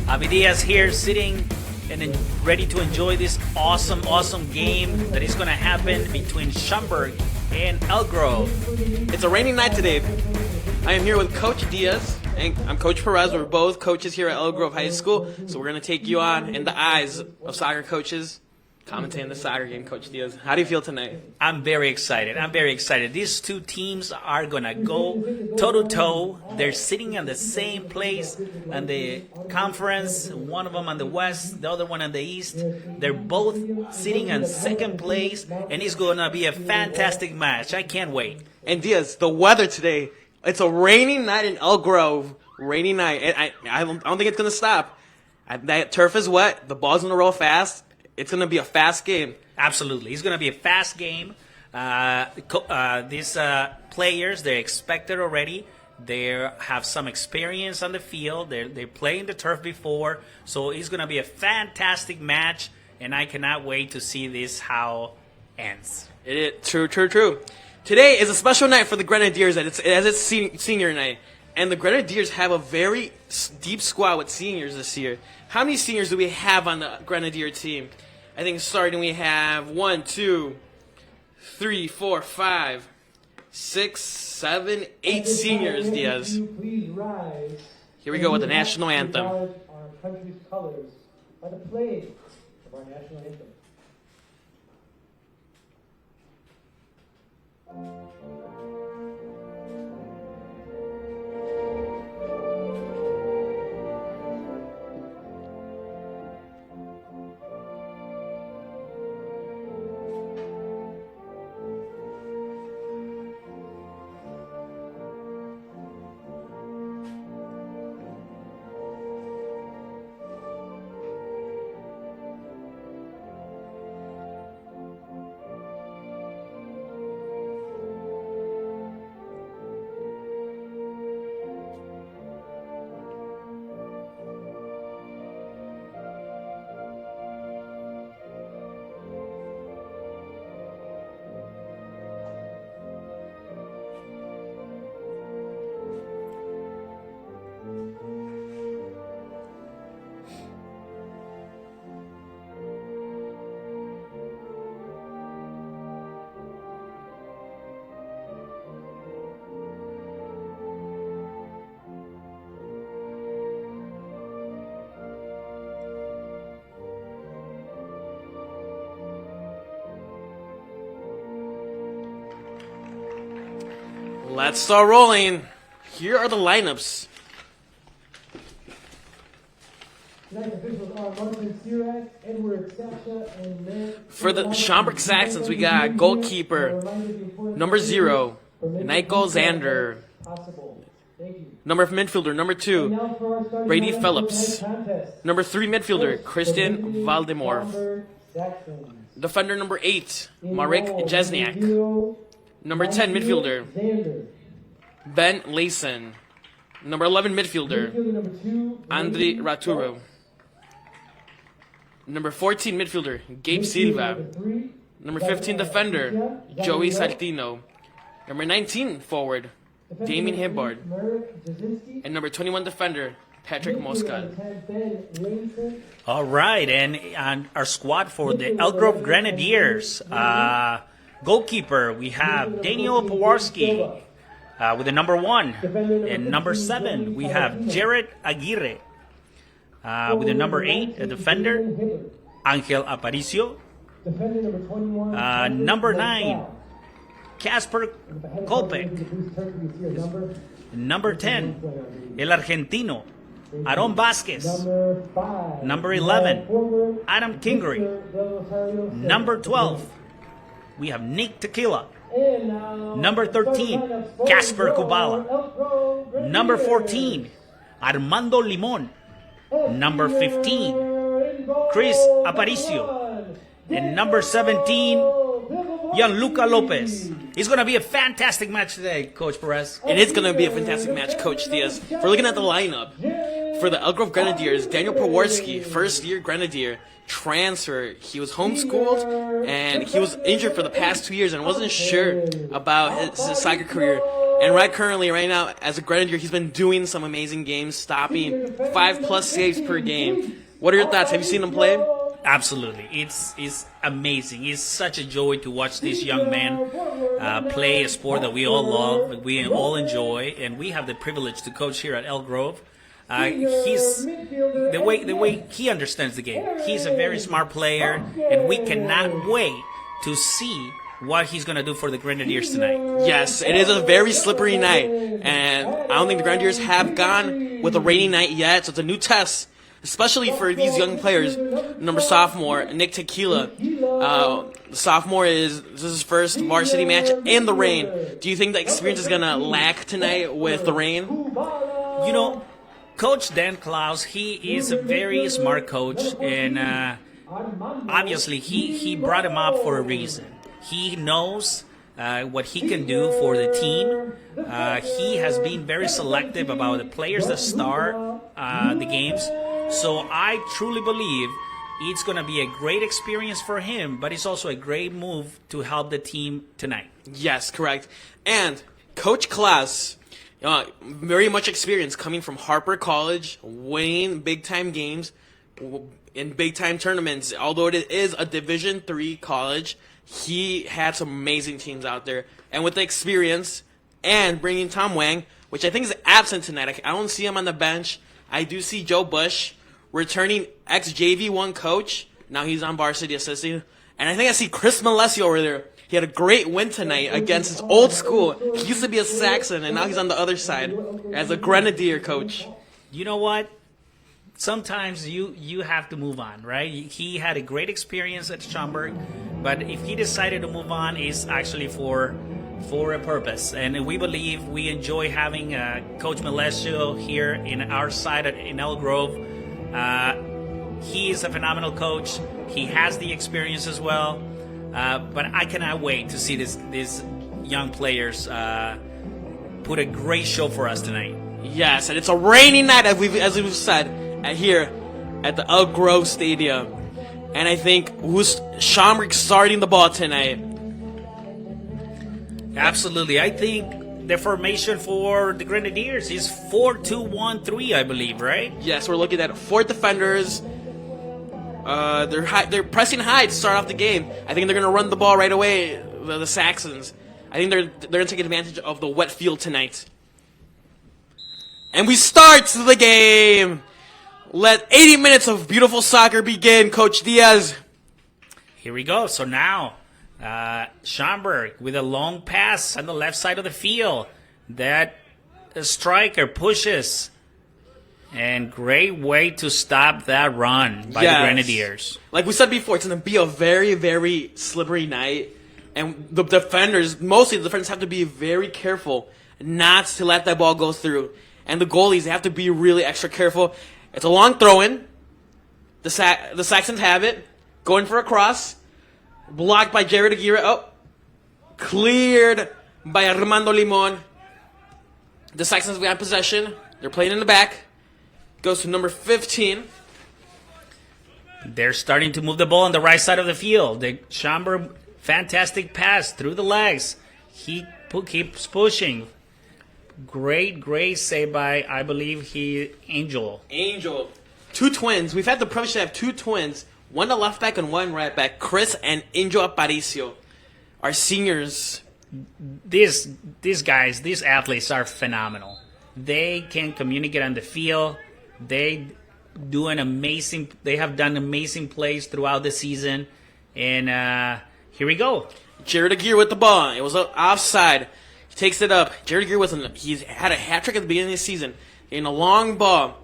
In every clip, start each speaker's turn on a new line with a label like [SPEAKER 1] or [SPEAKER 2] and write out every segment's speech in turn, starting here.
[SPEAKER 1] Avidias here sitting and ready to enjoy this awesome game that is going to happen between Schaumburg and Elk Grove.
[SPEAKER 2] It's a rainy night today. I am here with Coach Diaz, and I'm Coach Perez. We're both coaches here at Elk Grove High School, so we're going to take you on in the eyes of soccer coaches commentating the soccer game. Coach Diaz, how do you feel tonight?
[SPEAKER 1] I'm very excited. These two teams are going to go toe-to-toe. They're sitting in the same place in the conference, one of them on the west, the other one on the east. They're both sitting in second place, and it's going to be a fantastic match. I can't wait.
[SPEAKER 2] And Diaz, the weather today, it's a rainy night in Elk Grove. Rainy night. I don't think it's going to stop. That turf is wet. The ball's going to roll fast. It's going to be a fast game.
[SPEAKER 1] Absolutely. It's going to be a fast game. These players, they're expected already. They have some experience on the field. They're playing the turf before. So it's going to be a fantastic match, and I cannot wait to see this how ends.
[SPEAKER 2] It is true. Today is a special night for the Grenadiers as it's senior night. And the Grenadiers have a very deep squad with seniors this year. How many seniors do we have on the Grenadier team? I think starting we have 1, 2, 3, 4, 5, 6, 7, 8 seniors, Diaz. Here we go with the national anthem.
[SPEAKER 3] Our country's colors by the playing of our national anthem.
[SPEAKER 2] Let's start rolling. Here are the lineups.
[SPEAKER 3] Tonight's officials are Martin Sirac, Edward Sasha, and
[SPEAKER 2] For the Schaumburg Saxons, we got goalkeeper number 0, Nico Zander. Number midfielder, number 2, Brady Phillips. Number 3 midfielder, Christian Valdemorf. Defender number 8, Marek Jesniak. Number 10 midfielder, Ben Layson. Number 11 midfielder, Andri Raturo. Number 14 midfielder, Gabe Silva. Number 15 defender, Joey Saltino. Number 19 forward, Damien Hibbard. And number 21 defender, Patrick Moscal.
[SPEAKER 1] All right, and on our squad for the Elk Grove Grenadiers, goalkeeper, we have Daniel Pawarski with the number 1. And number 7, we have Jared Aguirre. With the number 8, a defender, Angel Aparicio. Number 9, Casper Kopek. Number 10, El Argentino, Aaron Vasquez. Number 11, Adam Kingery. Number 12, we have Nick Tequila. Number 13, Casper Kubala. Number 14, Armando Limon. Number 15, Chris Aparicio. And number 17, Gianluca Lopez. It's going to be a fantastic match today, Coach Perez.
[SPEAKER 2] It is going to be a fantastic match, Coach Diaz. If we're looking at the lineup, for the Elk Grove Grenadiers, Daniel Pawarski, first-year Grenadier, transfer. He was homeschooled, and he was injured for the past 2 years and wasn't sure about his soccer career. And right now, as a Grenadier, he's been doing some amazing games, stopping 5+ saves per game. What are your thoughts? Have you seen him play?
[SPEAKER 1] Absolutely. It's amazing. It's such a joy to watch this young man play a sport that we all love, we all enjoy, and we have the privilege to coach here at Elk Grove. He's the way he understands the game. He's a very smart player, and we cannot wait to see what he's going to do for the Grenadiers tonight.
[SPEAKER 2] Yes, it is a very slippery night, and I don't think the Grenadiers have gone with a rainy night yet, so it's a new test, especially for these young players. Number sophomore, Nick Tequila. The sophomore this is his first varsity match in the rain. Do you think the experience is going to lack tonight with the rain?
[SPEAKER 1] You know, Coach Dan Klaus, he is a very smart coach, and obviously he brought him up for a reason. He knows what he can do for the team. He has been very selective about the players that start the games. So I truly believe it's going to be a great experience for him, but it's also a great move to help the team tonight.
[SPEAKER 2] Yes, correct. And Coach Klaus, very much experience coming from Harper College, winning big-time games in big-time tournaments. Although it is a Division III college, he had some amazing teams out there. And with the experience and bringing Tom Wang, which I think is absent tonight, I don't see him on the bench. I do see Joe Bush, returning ex-JV1 coach. Now he's on varsity assisting. And I think I see Chris Malesio over there. He had a great win tonight against his old school. He used to be a Saxon, and now he's on the other side as a Grenadier coach.
[SPEAKER 1] You know what? Sometimes you have to move on, right? He had a great experience at Schaumburg, but if he decided to move on, it's actually for a purpose. And we believe we enjoy having Coach Malesio here in our side in Elk Grove. He is a phenomenal coach. He has the experience as well. But I cannot wait to see these young players put a great show for us tonight.
[SPEAKER 2] Yes, and it's a rainy night, as we've said, here at the Elk Grove Stadium. And I think Schaumburg starting the ball tonight?
[SPEAKER 1] Absolutely. I think the formation for the Grenadiers is 4-2-1-3, I believe, right?
[SPEAKER 2] Yes, we're looking at 4 defenders. They're pressing high to start off the game. I think they're going to run the ball right away, the Saxons. I think they're going to take advantage of the wet field tonight. And we start the game. Let 80 minutes of beautiful soccer begin, Coach Diaz.
[SPEAKER 1] Here we go. So now, Schaumburg with a long pass on the left side of the field. That striker pushes. And great way to stop that run by the Grenadiers.
[SPEAKER 2] Like we said before, it's going to be a very, very slippery night. And the defenders, mostly the defenders, have to be very careful not to let that ball go through. And the goalies, they have to be really extra careful. It's a long throw-in. The Saxons have it. Going for a cross. Blocked by Jared Aguirre. Oh. Cleared by Armando Limon. The Saxons got possession. They're playing in the back. Goes to number 15.
[SPEAKER 1] They're starting to move the ball on the right side of the field. The Schaumburg, fantastic pass through the legs. He keeps pushing. Great save by, I believe, Angel.
[SPEAKER 2] 2 twins. We've had the privilege to have 2 twins. One a left back and one right back. Chris and Angel Aparicio. Our seniors.
[SPEAKER 1] These guys, these athletes are phenomenal. They can communicate on the field. They have done amazing plays throughout the season. And here we go.
[SPEAKER 2] Jared Aguirre with the ball. It was offside. He takes it up. Jared Aguirre he's had a hat trick at the beginning of the season. In a long ball.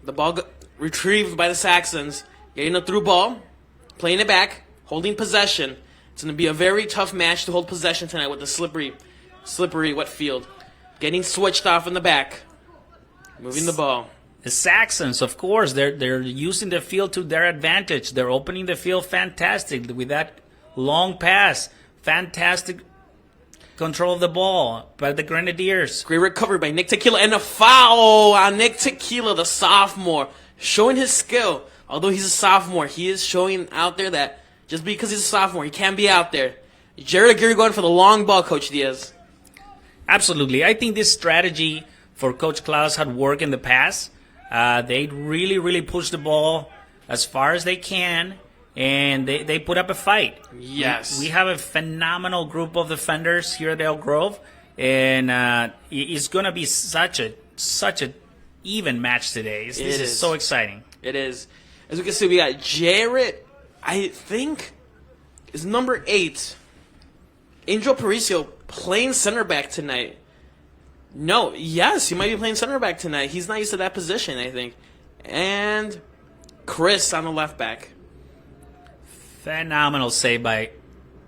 [SPEAKER 2] The ball retrieved by the Saxons. Getting a through ball. Playing it back. Holding possession. It's going to be a very tough match to hold possession tonight with the slippery wet field. Getting switched off in the back. Moving the ball.
[SPEAKER 1] The Saxons, of course, they're using the field to their advantage. They're opening the field fantastic with that long pass. Fantastic control of the ball by the Grenadiers.
[SPEAKER 2] Great recovery by Nick Tequila, and a foul on Nick Tequila, the sophomore, showing his skill. Although he's a sophomore, he is showing out there that just because he's a sophomore, he can be out there. Jared Aguirre going for the long ball, Coach Diaz.
[SPEAKER 1] Absolutely. I think this strategy for Coach Klaus had worked in the past. They really push the ball as far as they can, and they put up a fight.
[SPEAKER 2] Yes.
[SPEAKER 1] We have a phenomenal group of defenders here at Elk Grove, and it's going to be such a even match today. This is so exciting.
[SPEAKER 2] It is. As we can see, we got Jarrett, I think, is number 8. Angel Aparicio playing center back tonight. No, yes, he might be playing center back tonight. He's not used to that position, I think. And Chris on the left back.
[SPEAKER 1] Phenomenal save by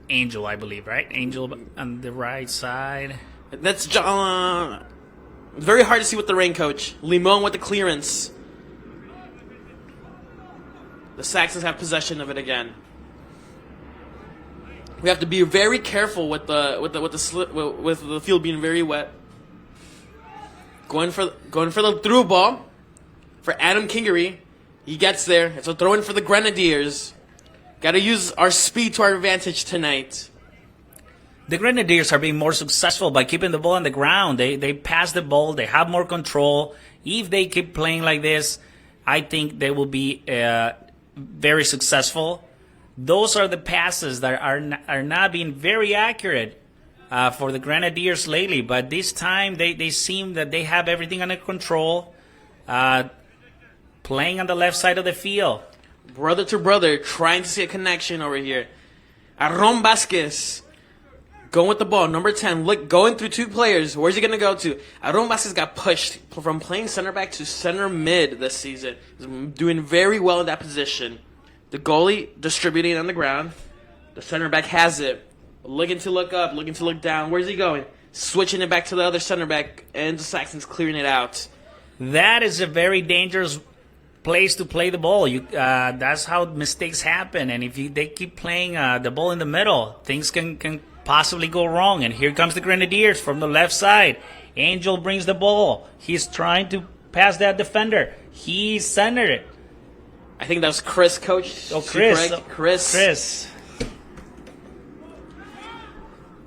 [SPEAKER 1] Angel, I believe, right? Angel on the right side.
[SPEAKER 2] That's very hard to see with the rain, coach. Limon with the clearance. The Saxons have possession of it again. We have to be very careful with the field being very wet. Going for the through ball for Adam Kingery. He gets there. It's a throw in for the Grenadiers. Got to use our speed to our advantage tonight.
[SPEAKER 1] The Grenadiers are being more successful by keeping the ball on the ground. They pass the ball. They have more control. If they keep playing like this, I think they will be very successful. Those are the passes that are not being very accurate for the Grenadiers lately. But this time, they seem that they have everything under control. Playing on the left side of the field.
[SPEAKER 2] Brother to brother, trying to see a connection over here. Aaron Vasquez going with the ball, number 10, going through 2 players. Where's he going to go to? Aaron Vasquez got pushed from playing center back to center mid this season. He's doing very well in that position. The goalie distributing on the ground. The center back has it. Looking to look up, looking to look down. Where's he going? Switching it back to the other center back, and the Saxons clearing it out.
[SPEAKER 1] That is a very dangerous place to play the ball. That's how mistakes happen. And if they keep playing the ball in the middle, things can possibly go wrong. And here comes the Grenadiers from the left side. Angel brings the ball. He's trying to pass that defender. He centered it.
[SPEAKER 2] I think that was Chris, coach.
[SPEAKER 1] Oh, Chris.
[SPEAKER 2] Chris.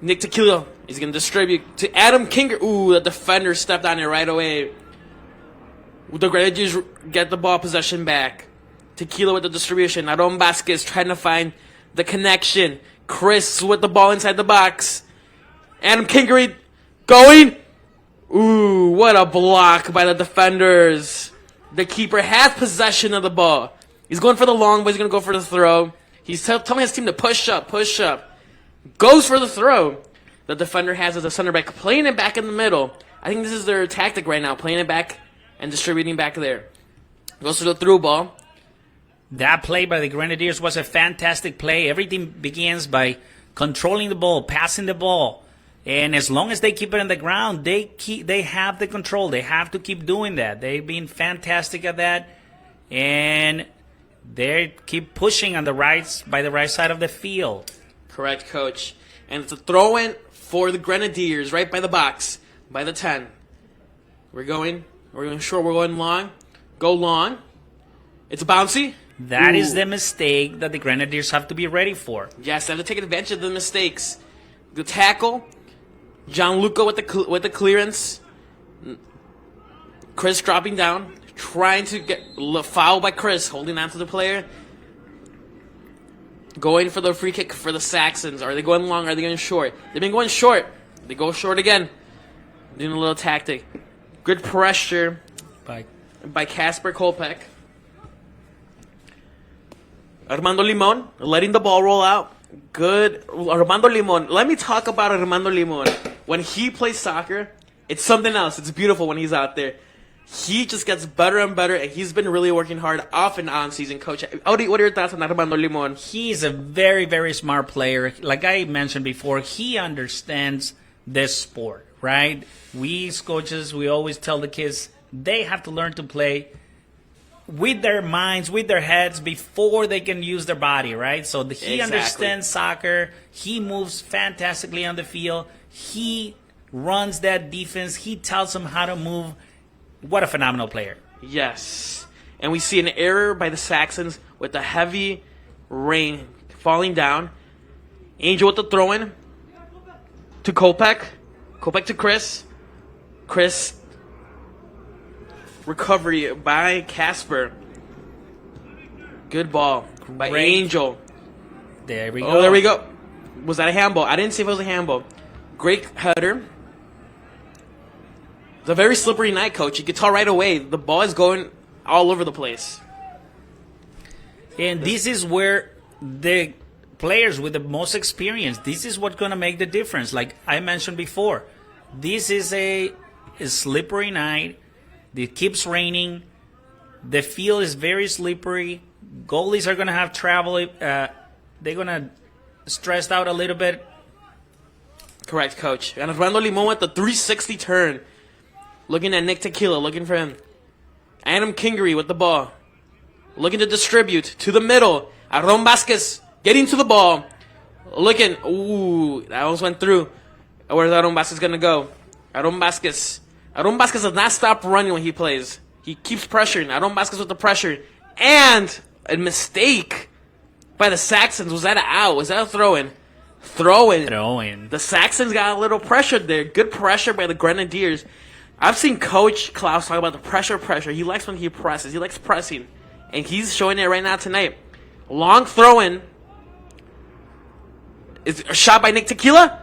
[SPEAKER 2] Nick Tequila is going to distribute to Adam Kinger. Ooh, the defender stepped on it right away. The Grenadiers get the ball possession back. Tequila with the distribution. Aaron Vasquez trying to find the connection. Chris with the ball inside the box. Adam Kingery going. Ooh, what a block by the defenders. The keeper has possession of the ball. He's going for the long, but he's going to go for the throw. He's telling his team to push up. Goes for the throw. The defender has as a center back, playing it back in the middle. I think this is their tactic right now, playing it back and distributing back there. Goes to the through ball.
[SPEAKER 1] That play by the Grenadiers was a fantastic play. Everything begins by controlling the ball, passing the ball. And as long as they keep it on the ground, they have the control. They have to keep doing that. They've been fantastic at that. And they keep pushing on the right side of the field.
[SPEAKER 2] Correct, coach. And it's a throw-in for the Grenadiers right by the box, by the 10. We're going short, we're going long. Go long. It's a bouncy.
[SPEAKER 1] That is the mistake that the Grenadiers have to be ready for.
[SPEAKER 2] Yes, they have to take advantage of the mistakes. The tackle. Gianluca with the clearance. Chris dropping down. Trying to get fouled by Chris. Holding on to the player. Going for the free kick for the Saxons. Are they going long? Are they going short? They've been going short. They go short again. Doing a little tactic. Good pressure by Casper Kolpek. Armando Limon letting the ball roll out. Good. Armando Limon. Let me talk about Armando Limon. When he plays soccer, it's something else. It's beautiful when he's out there. He just gets better and better, and he's been really working hard off and on season, coach. What are your thoughts on Armando Limon?
[SPEAKER 1] He's a very, very smart player. Like I mentioned before, he understands this sport, right? We as coaches, we always tell the kids they have to learn to play with their minds, with their heads, before they can use their body, right? So he understands soccer. He moves fantastically on the field. He runs that defense. He tells them how to move. What a phenomenal player.
[SPEAKER 2] Yes. And we see an error by the Saxons with the heavy rain falling down. Angel with the throw-in to Kopek. Kopech to Chris. Chris. Recovery by Casper. Good ball by
[SPEAKER 1] Great.
[SPEAKER 2] Angel.
[SPEAKER 1] There we go.
[SPEAKER 2] Oh, there we go. Was that a handball? I didn't see if it was a handball. Great header. It's a very slippery night, Coach. You can tell right away the ball is going all over the place.
[SPEAKER 1] And this is where the players with the most experience, this is what's going to make the difference. Like I mentioned before, this is a slippery night. It keeps raining. The field is very slippery. Goalies are going to have trouble. They're going to stress out a little bit.
[SPEAKER 2] Correct, Coach. And Armando Limon with the 360 turn. Looking at Nick Tequila, looking for him. Adam Kingery with the ball. Looking to distribute to the middle. Aaron Vasquez getting to the ball. Looking. Ooh, that almost went through. Where's Aaron Vasquez going to go? Aaron Vasquez. Aaron Vasquez does not stop running when he plays. He keeps pressuring. Aaron Vasquez with the pressure. And a mistake by the Saxons. Was that an out? Was that a throw-in? Throw-in. The Saxons got a little pressure there. Good pressure by the Grenadiers. I've seen Coach Klaus talk about the pressure. He likes when he presses. He likes pressing. And he's showing it right now tonight. Long throw-in. Is a shot by Nick Tequila.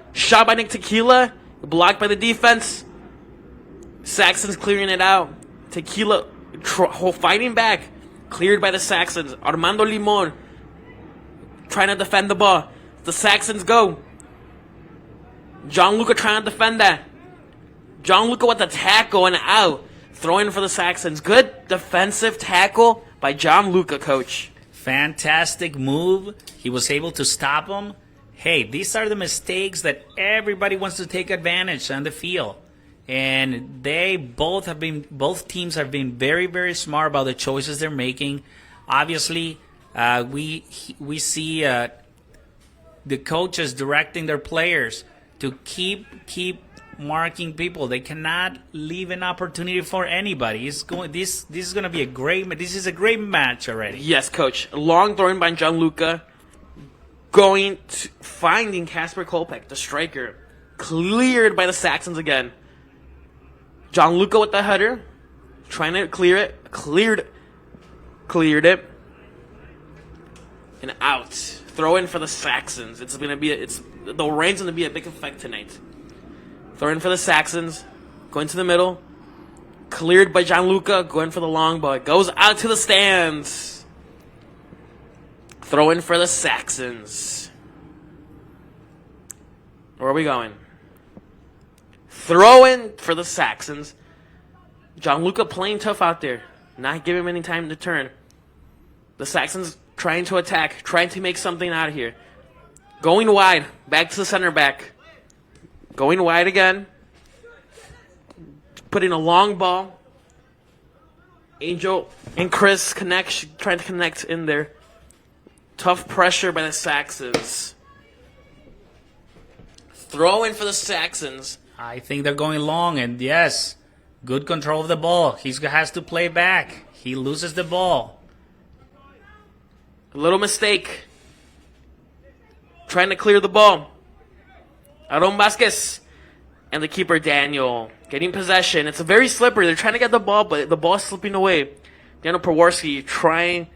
[SPEAKER 2] Blocked by the defense. Saxons clearing it out. Tequila fighting back. Cleared by the Saxons. Armando Limon trying to defend the ball. The Saxons go. Gianluca trying to defend that. Gianluca with the tackle and out. Throwing for the Saxons. Good defensive tackle by Gianluca, Coach.
[SPEAKER 1] Fantastic move. He was able to stop him. Hey, these are the mistakes that everybody wants to take advantage on the field. And both teams have been very, very smart about the choices they're making. Obviously, we see the coaches directing their players to keep marking people. They cannot leave an opportunity for anybody. This is going to be a great match already.
[SPEAKER 2] Yes, Coach. Long throwing by Gianluca. Finding Casper Kopech, the striker. Cleared by the Saxons again. Gianluca with the header. Trying to clear it. Cleared it. And out. Throw in for the Saxons. The rain's gonna be a big effect tonight. Throw in for the Saxons. Going to the middle. Cleared by Gianluca. Going for the long ball. Goes out to the stands. Throw in for the Saxons. Where are we going? Throw in for the Saxons. Gianluca playing tough out there. Not giving him any time to turn. The Saxons trying to attack. Trying to make something out of here. Going wide. Back to the center back. Going wide again. Putting a long ball. Angel and Chris trying to connect in there. Tough pressure by the Saxons. Throw in for the Saxons.
[SPEAKER 1] I think they're going long, and yes, good control of the ball. He has to play back. He loses the ball.
[SPEAKER 2] A little mistake. Trying to clear the ball. Aaron Vasquez and the keeper Daniel getting possession. It's a very slippery. They're trying to get the ball, but the ball's slipping away. Daniel Pawlowski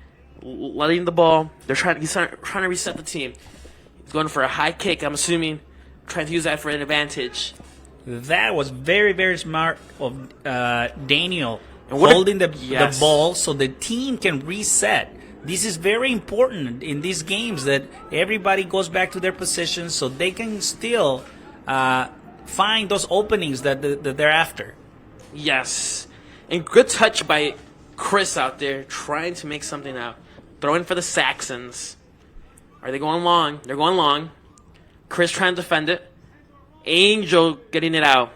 [SPEAKER 2] letting the ball. He's trying to reset the team. He's going for a high kick, I'm assuming. Trying to use that for an advantage.
[SPEAKER 1] That was very, very smart of Daniel holding the ball so the team can reset. This is very important in these games that everybody goes back to their positions so they can still find those openings that they're after.
[SPEAKER 2] Yes. And good touch by Chris out there trying to make something out. Throwing for the Saxons. Are they going long? They're going long. Chris trying to defend it. Angel getting it out.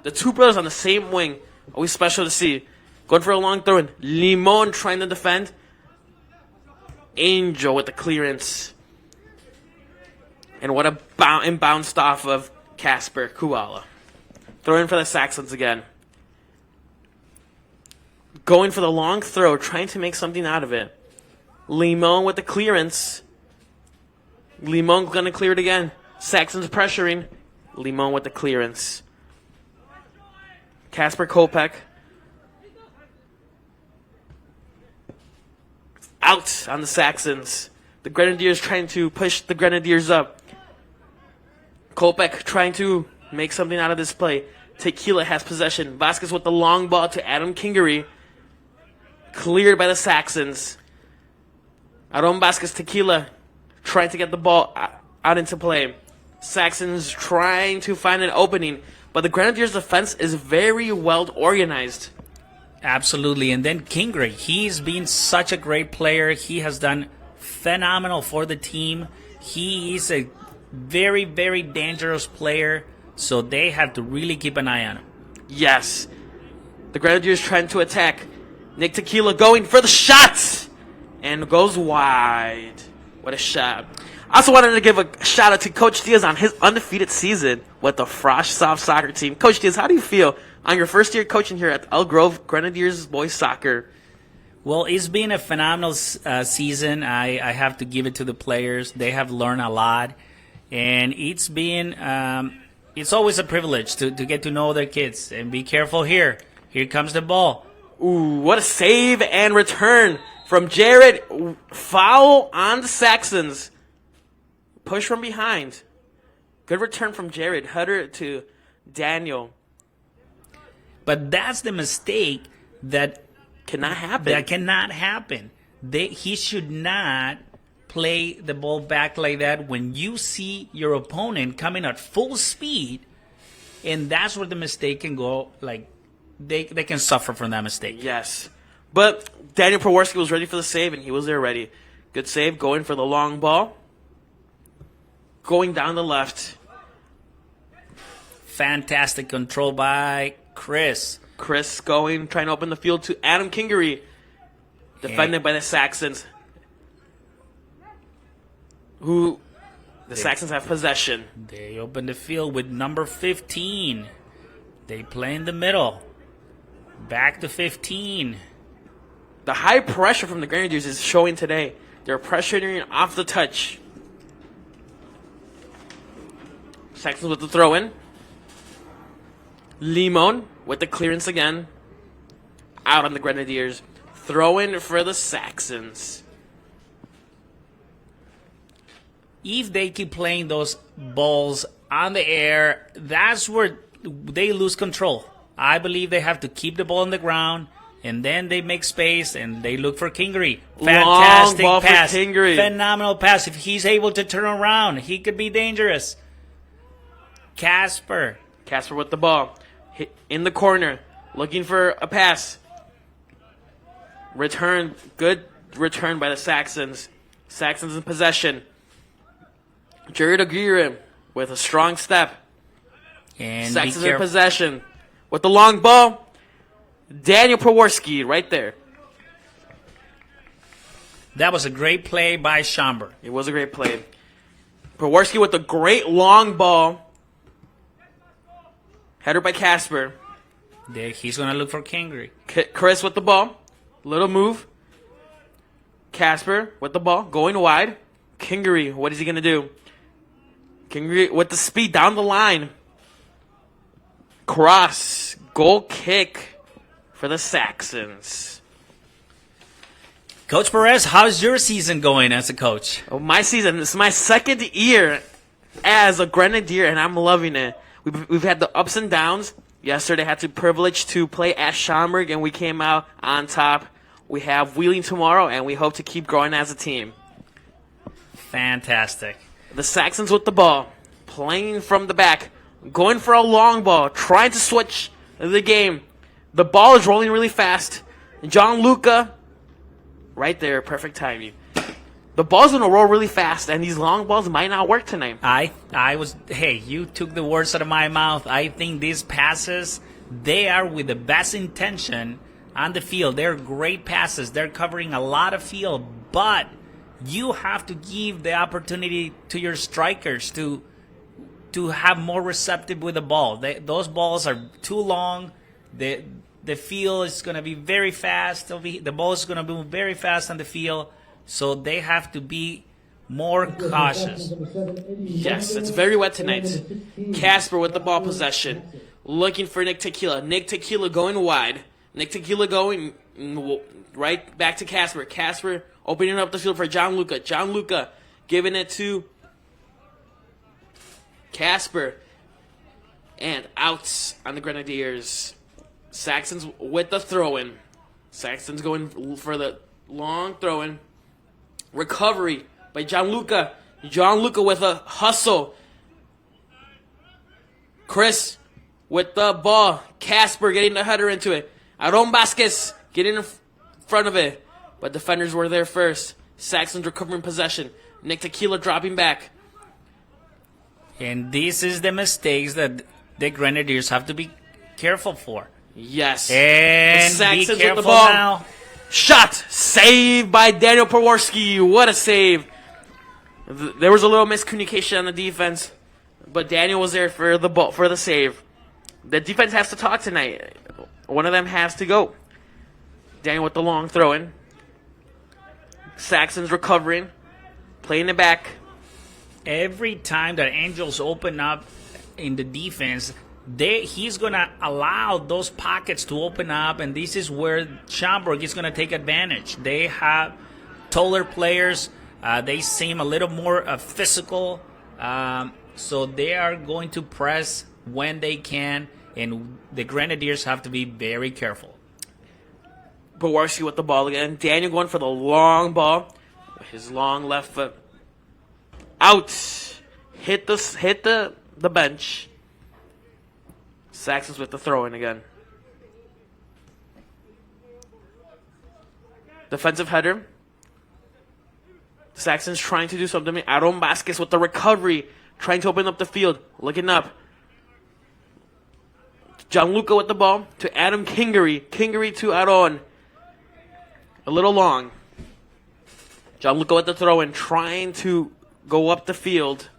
[SPEAKER 2] The two brothers on the same wing. Always special to see. Going for a long throw in. Limon trying to defend. Angel with the clearance. And what a bounced off of Casper Kuala. Throw in for the Saxons again. Going for the long throw. Trying to make something out of it. Limon with the clearance. Limon going to clear it again. Saxons pressuring. Limon with the clearance. Kasper Kopech. Out on the Saxons. The Grenadiers trying to push the Grenadiers up. Kopech trying to make something out of this play. Tequila has possession. Vasquez with the long ball to Adam Kingery. Cleared by the Saxons. Aaron Vasquez, Tequila trying to get the ball out into play. Saxons trying to find an opening, but the Grenadiers' defense is very well organized.
[SPEAKER 1] Absolutely. And then Kingery, he's been such a great player. He has done phenomenal for the team. He is a very, very dangerous player, so they have to really keep an eye on him.
[SPEAKER 2] Yes. The Grenadiers trying to attack. Nick Tequila going for the shot and goes wide. What a shot. I also wanted to give a shout out to Coach Diaz on his undefeated season with the Frosh Soft Soccer team. Coach Diaz, how do you feel on your first year coaching here at Elk Grove Grenadiers Boys Soccer?
[SPEAKER 1] Well, it's been a phenomenal season. I have to give it to the players. They have learned a lot. And it's been, it's always a privilege to get to know their kids. And be careful here. Here comes the ball.
[SPEAKER 2] Ooh, what a save and return from Jared. Foul on the Saxons. Push from behind. Good return from Jared. Header to Daniel.
[SPEAKER 1] But that's the mistake that
[SPEAKER 2] cannot happen.
[SPEAKER 1] That cannot happen. He should not play the ball back like that when you see your opponent coming at full speed, and that's where the mistake can go. Like they can suffer from that mistake.
[SPEAKER 2] Yes. But Daniel Prworski was ready for the save, and he was there ready. Good save, going for the long ball. Going down the left.
[SPEAKER 1] Fantastic control by Chris.
[SPEAKER 2] Chris going, trying to open the field to Adam Kingery. Defended by the Saxons. The Saxons have possession.
[SPEAKER 1] They open the field with number 15. They play in the middle. Back to 15.
[SPEAKER 2] The high pressure from the Grenadiers is showing today. They're pressuring off the touch. Saxons with the throw in. Limon with the clearance again. Out on the Grenadiers. Throw in for the Saxons.
[SPEAKER 1] If they keep playing those balls on the air, that's where they lose control. I believe they have to keep the ball on the ground, and then they make space, and they look for Kingery. Fantastic
[SPEAKER 2] Long ball
[SPEAKER 1] pass.
[SPEAKER 2] for Kingery.
[SPEAKER 1] Phenomenal pass. If he's able to turn around, he could be dangerous. Kasper
[SPEAKER 2] with the ball. In the corner. Looking for a pass. Return. Good return by the Saxons. Saxons in possession. Jared Aguirre with a strong step.
[SPEAKER 1] And
[SPEAKER 2] Saxons in possession. With the long ball. Daniel Prworski right there.
[SPEAKER 1] That was a great play by Schaumburg.
[SPEAKER 2] It was a great play. Prworski with a great long ball. Header by Kasper.
[SPEAKER 1] He's going to look for Kingery.
[SPEAKER 2] Chris with the ball. Little move. Kasper with the ball. Going wide. Kingery, what is he going to do? Kingery with the speed down the line. Cross. Goal kick for the Saxons.
[SPEAKER 1] Coach Perez, how's your season going as a coach?
[SPEAKER 2] Oh, my season. This is my second year as a Grenadier, and I'm loving it. We've had the ups and downs. Yesterday, had the privilege to play at Schaumburg, and we came out on top. We have Wheeling tomorrow, and we hope to keep growing as a team.
[SPEAKER 1] Fantastic.
[SPEAKER 2] The Saxons with the ball, playing from the back, going for a long ball, trying to switch the game. The ball is rolling really fast. Gianluca, right there, perfect timing. The ball's going to roll really fast, and these long balls might not work tonight.
[SPEAKER 1] Hey, you took the words out of my mouth. I think these passes, they are with the best intention on the field. They're great passes. They're covering a lot of field, but you have to give the opportunity to your strikers to have more receptive with the ball. Those balls are too long. The field is going to be very fast. The ball is going to move very fast on the field. So they have to be more cautious.
[SPEAKER 2] Yes, it's very wet tonight. Casper with the ball possession. Looking for Nick Tequila. Nick Tequila going wide. Nick Tequila going right back to Casper. Casper opening up the field for John Luca. John Luca giving it to Casper. And out on the Grenadiers. Saxons with the throw-in. Saxons going for the long throw-in. Recovery by John Luca. John Luca with a hustle. Chris with the ball. Casper getting the header into it. Aaron Vasquez getting in front of it. But defenders were there first. Saxons recovering possession. Nick Tequila dropping back.
[SPEAKER 1] And this is the mistakes that the Grenadiers have to be careful for.
[SPEAKER 2] Yes.
[SPEAKER 1] And
[SPEAKER 2] the Saxons
[SPEAKER 1] be careful
[SPEAKER 2] with the ball.
[SPEAKER 1] now.
[SPEAKER 2] Shot. Saved by Daniel Pewarski. What a save. There was a little miscommunication on the defense. But Daniel was there for the ball, for the save. The defense has to talk tonight. One of them has to go. Daniel with the long throw-in. Saxons recovering. Playing it back.
[SPEAKER 1] Every time that Angels open up in the defense, he's going to allow those pockets to open up, and this is where Schaumburg is going to take advantage. They have taller players. They seem a little more physical, so they are going to press when they can, and the Grenadiers have to be very careful.
[SPEAKER 2] Pewarski with the ball again. Daniel going for the long ball. His long left foot. Out. Hit the bench. Saxons with the throw-in again. Defensive header. Saxons trying to do something. Aaron Vasquez with the recovery. Trying to open up the field. Looking up. Gianluca with the ball to Adam Kingery. Kingery to Aaron. A little long. Gianluca with the throw-in. Trying to go up the field.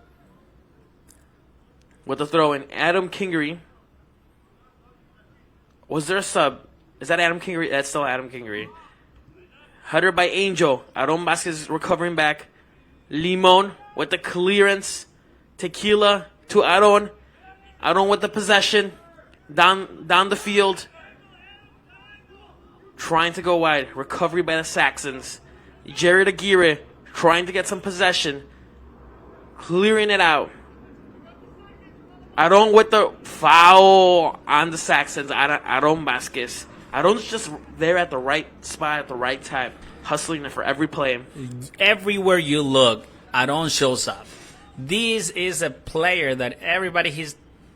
[SPEAKER 2] With the throw-in. Adam Kingery. Was there a sub? Is that Adam Kingery? That's still Adam Kingery. Header by Angel. Aaron Vasquez recovering back. Limon with the clearance. Tequila to Aaron. Aaron with the possession. Down the field. Trying to go wide. Recovery by the Saxons. Jared Aguirre trying to get some possession. Clearing it out. Aaron with the foul on the Saxons. Aaron Vasquez. Aaron's just there at the right spot at the right time. Hustling for every play.
[SPEAKER 1] Everywhere you look, Aaron shows up. This is a player that everybody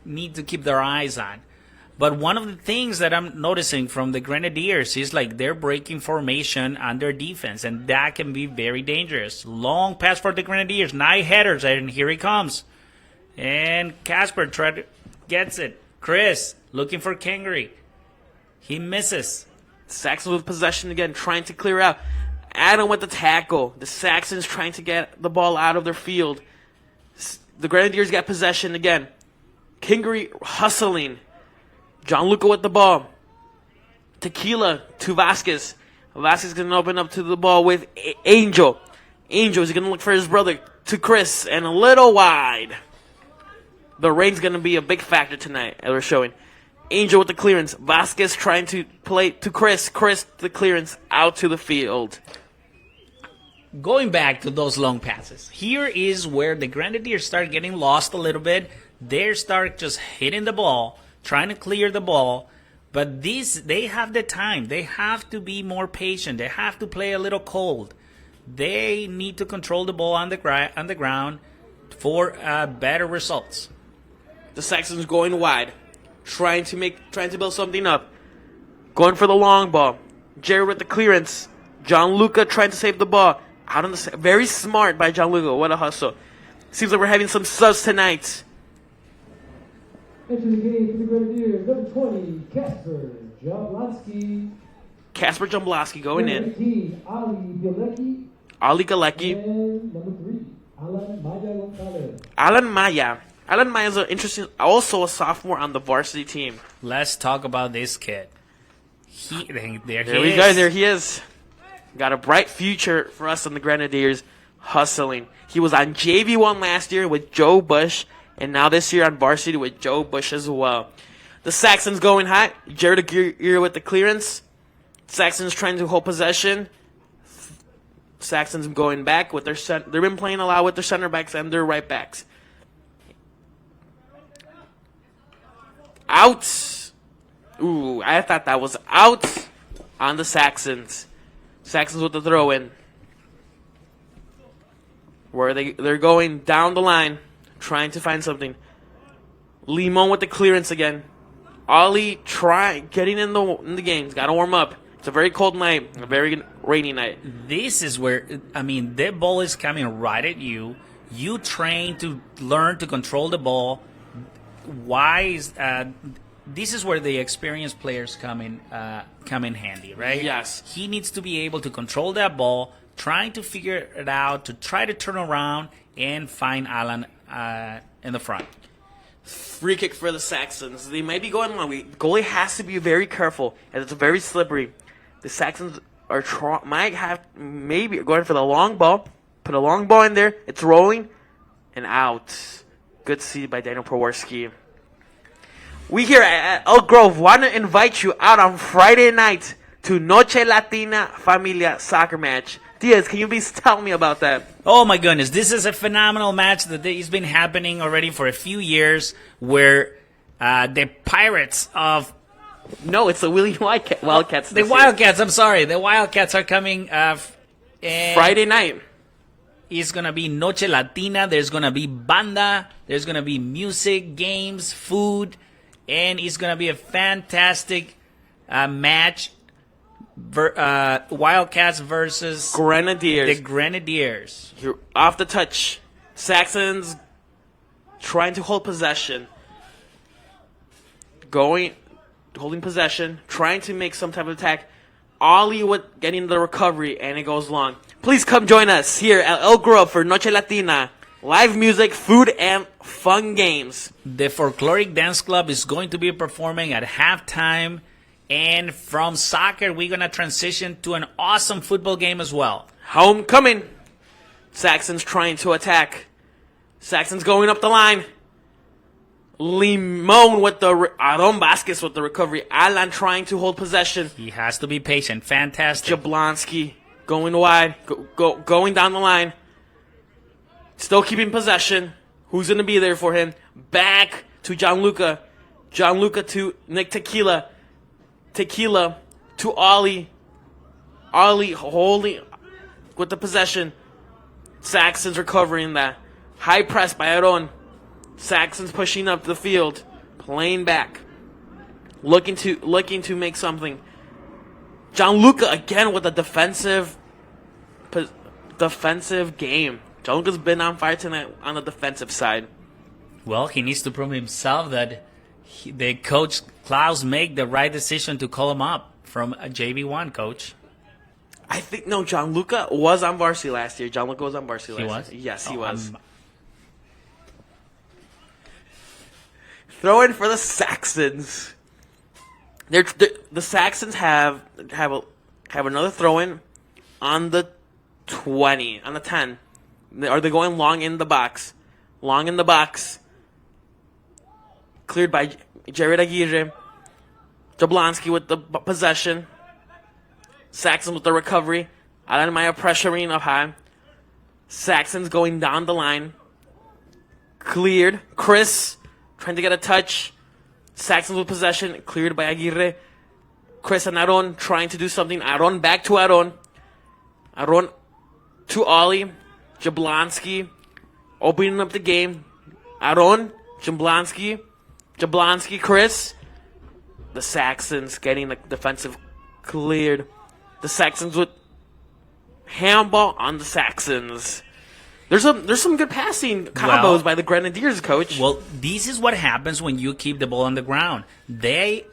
[SPEAKER 1] needs to keep their eyes on. But one of the things that I'm noticing from the Grenadiers is like they're breaking formation on their defense, and that can be very dangerous. Long pass for the Grenadiers, 9 headers, and here he comes. And Casper gets it. Chris looking for Kingery. He misses.
[SPEAKER 2] Saxons with possession again, trying to clear out. Adam with the tackle. The Saxons trying to get the ball out of their field. The Grenadiers get possession again. Kingery hustling. Gianluca with the ball. Tequila to Vasquez. Vasquez going to open up to the ball with Angel. Angel is going to look for his brother to Chris, and a little wide. The rain's going to be a big factor tonight, as we're showing. Angel with the clearance. Vasquez trying to play to Chris. Chris, the clearance out to the field.
[SPEAKER 1] Going back to those long passes, here is where the Grenadiers start getting lost a little bit. They start just hitting the ball, trying to clear the ball. But they have the time. They have to be more patient. They have to play a little cold. They need to control the ball on the ground for better results.
[SPEAKER 2] The Saxons going wide, trying to build something up, going for the long ball. Jared with the clearance. Gianluca trying to save the ball. Out on the very smart by Gianluca. What a hustle! Seems like we're having some subs tonight.
[SPEAKER 3] Entering the game for the Grenadiers, number 20, Casper Jablonski.
[SPEAKER 2] Casper Jablonski going
[SPEAKER 3] Number
[SPEAKER 2] in.
[SPEAKER 3] 18, Ali Galecki.
[SPEAKER 2] Ali Galecki.
[SPEAKER 3] And number 3, Alan Maya Gonzalez.
[SPEAKER 2] Alan Maya. Alan Maya is an interesting, also a sophomore on the varsity team.
[SPEAKER 1] Let's talk about this kid. There
[SPEAKER 2] we go. There he is. Got a bright future for us on the Grenadiers. hustling. He was on JV1 last year with Joe Bush, and now this year on varsity with Joe Bush as well. The Saxons going hot. Jared Aguirre with the clearance. Saxons trying to hold possession. Saxons going back with their they've been playing a lot with their center backs and their right backs. Out. Ooh, I thought that was out on the Saxons. Saxons with the throw in. Where they're going down the line, trying to find something. Limon with the clearance again. Ollie getting in the games. Got to warm up. It's a very cold night, a very rainy night.
[SPEAKER 1] This is where, I mean, the ball is coming right at you. You train to learn to control the ball. This is where the experienced players come in handy, right?
[SPEAKER 2] Yes.
[SPEAKER 1] He needs to be able to control that ball, trying to figure it out, to try to turn around and find Alan in the front.
[SPEAKER 2] Free kick for the Saxons. They might be going long. The goalie has to be very careful, as it's very slippery. The Saxons maybe going for the long ball. Put a long ball in there. It's rolling and out. Good see by Daniel Prowarski. We here at Elk Grove want to invite you out on Friday night to Noche Latina Familia soccer match. Diaz, can you please tell me about that?
[SPEAKER 1] Oh my goodness, this is a phenomenal match that has been happening already for a few years, where the Pirates of...
[SPEAKER 2] No, it's the Willie Wildcats.
[SPEAKER 1] The Wildcats, I'm sorry. The Wildcats are coming
[SPEAKER 2] Friday night.
[SPEAKER 1] It's going to be Noche Latina. There's going to be banda. There's going to be music, games, food. And it's going to be a fantastic match. Wildcats versus
[SPEAKER 2] Grenadiers.
[SPEAKER 1] The Grenadiers.
[SPEAKER 2] You're off the touch. Saxons trying to hold possession. Holding possession, trying to make some type of attack. Ollie with getting the recovery, and it goes long. Please come join us here at El Grove for Noche Latina. Live music, food, and fun games.
[SPEAKER 1] The Folkloric Dance Club is going to be performing at halftime. And from soccer, we're going to transition to an awesome football game as well.
[SPEAKER 2] Homecoming. Saxons trying to attack. Saxons going up the line. Limon with the... Aaron Vasquez with the recovery. Alan trying to hold possession.
[SPEAKER 1] He has to be patient. Fantastic.
[SPEAKER 2] Jablonski going wide. Going down the line. Still keeping possession. Who's going to be there for him? Back to Gianluca. Gianluca to Nick Tequila. Tequila to Ollie. Ollie holding with the possession. Saxons recovering that. High press by Aaron. Saxons pushing up the field. Playing back. Looking to make something. Gianluca again with a defensive game. Gianluca's been on fire tonight on the defensive side.
[SPEAKER 1] Well, he needs to prove himself that the coach Klaus make the right decision to call him up from a JV1 coach.
[SPEAKER 2] I think Gianluca was on varsity last year. Gianluca was on varsity last year. Yes, he was. Throw in for the Saxons. The Saxons have another throw in on the 20, on the 10. Are they going long in the box? Long in the box. Cleared by Jared Aguirre. Jablonski with the possession. Saxons with the recovery. Alan Maya pressuring up high. Saxons going down the line. Cleared. Chris trying to get a touch. Saxons with possession. Cleared by Aguirre. Chris and Aaron trying to do something. Aaron back to Aaron. Aaron to Ollie. Jablonski opening up the game. Aaron. Jablonski, Chris. The Saxons getting the defensive cleared. The Saxons with handball on the Saxons. There's some good passing combos by the Grenadiers, coach.
[SPEAKER 1] Well, this is what happens when you keep the ball on the ground. They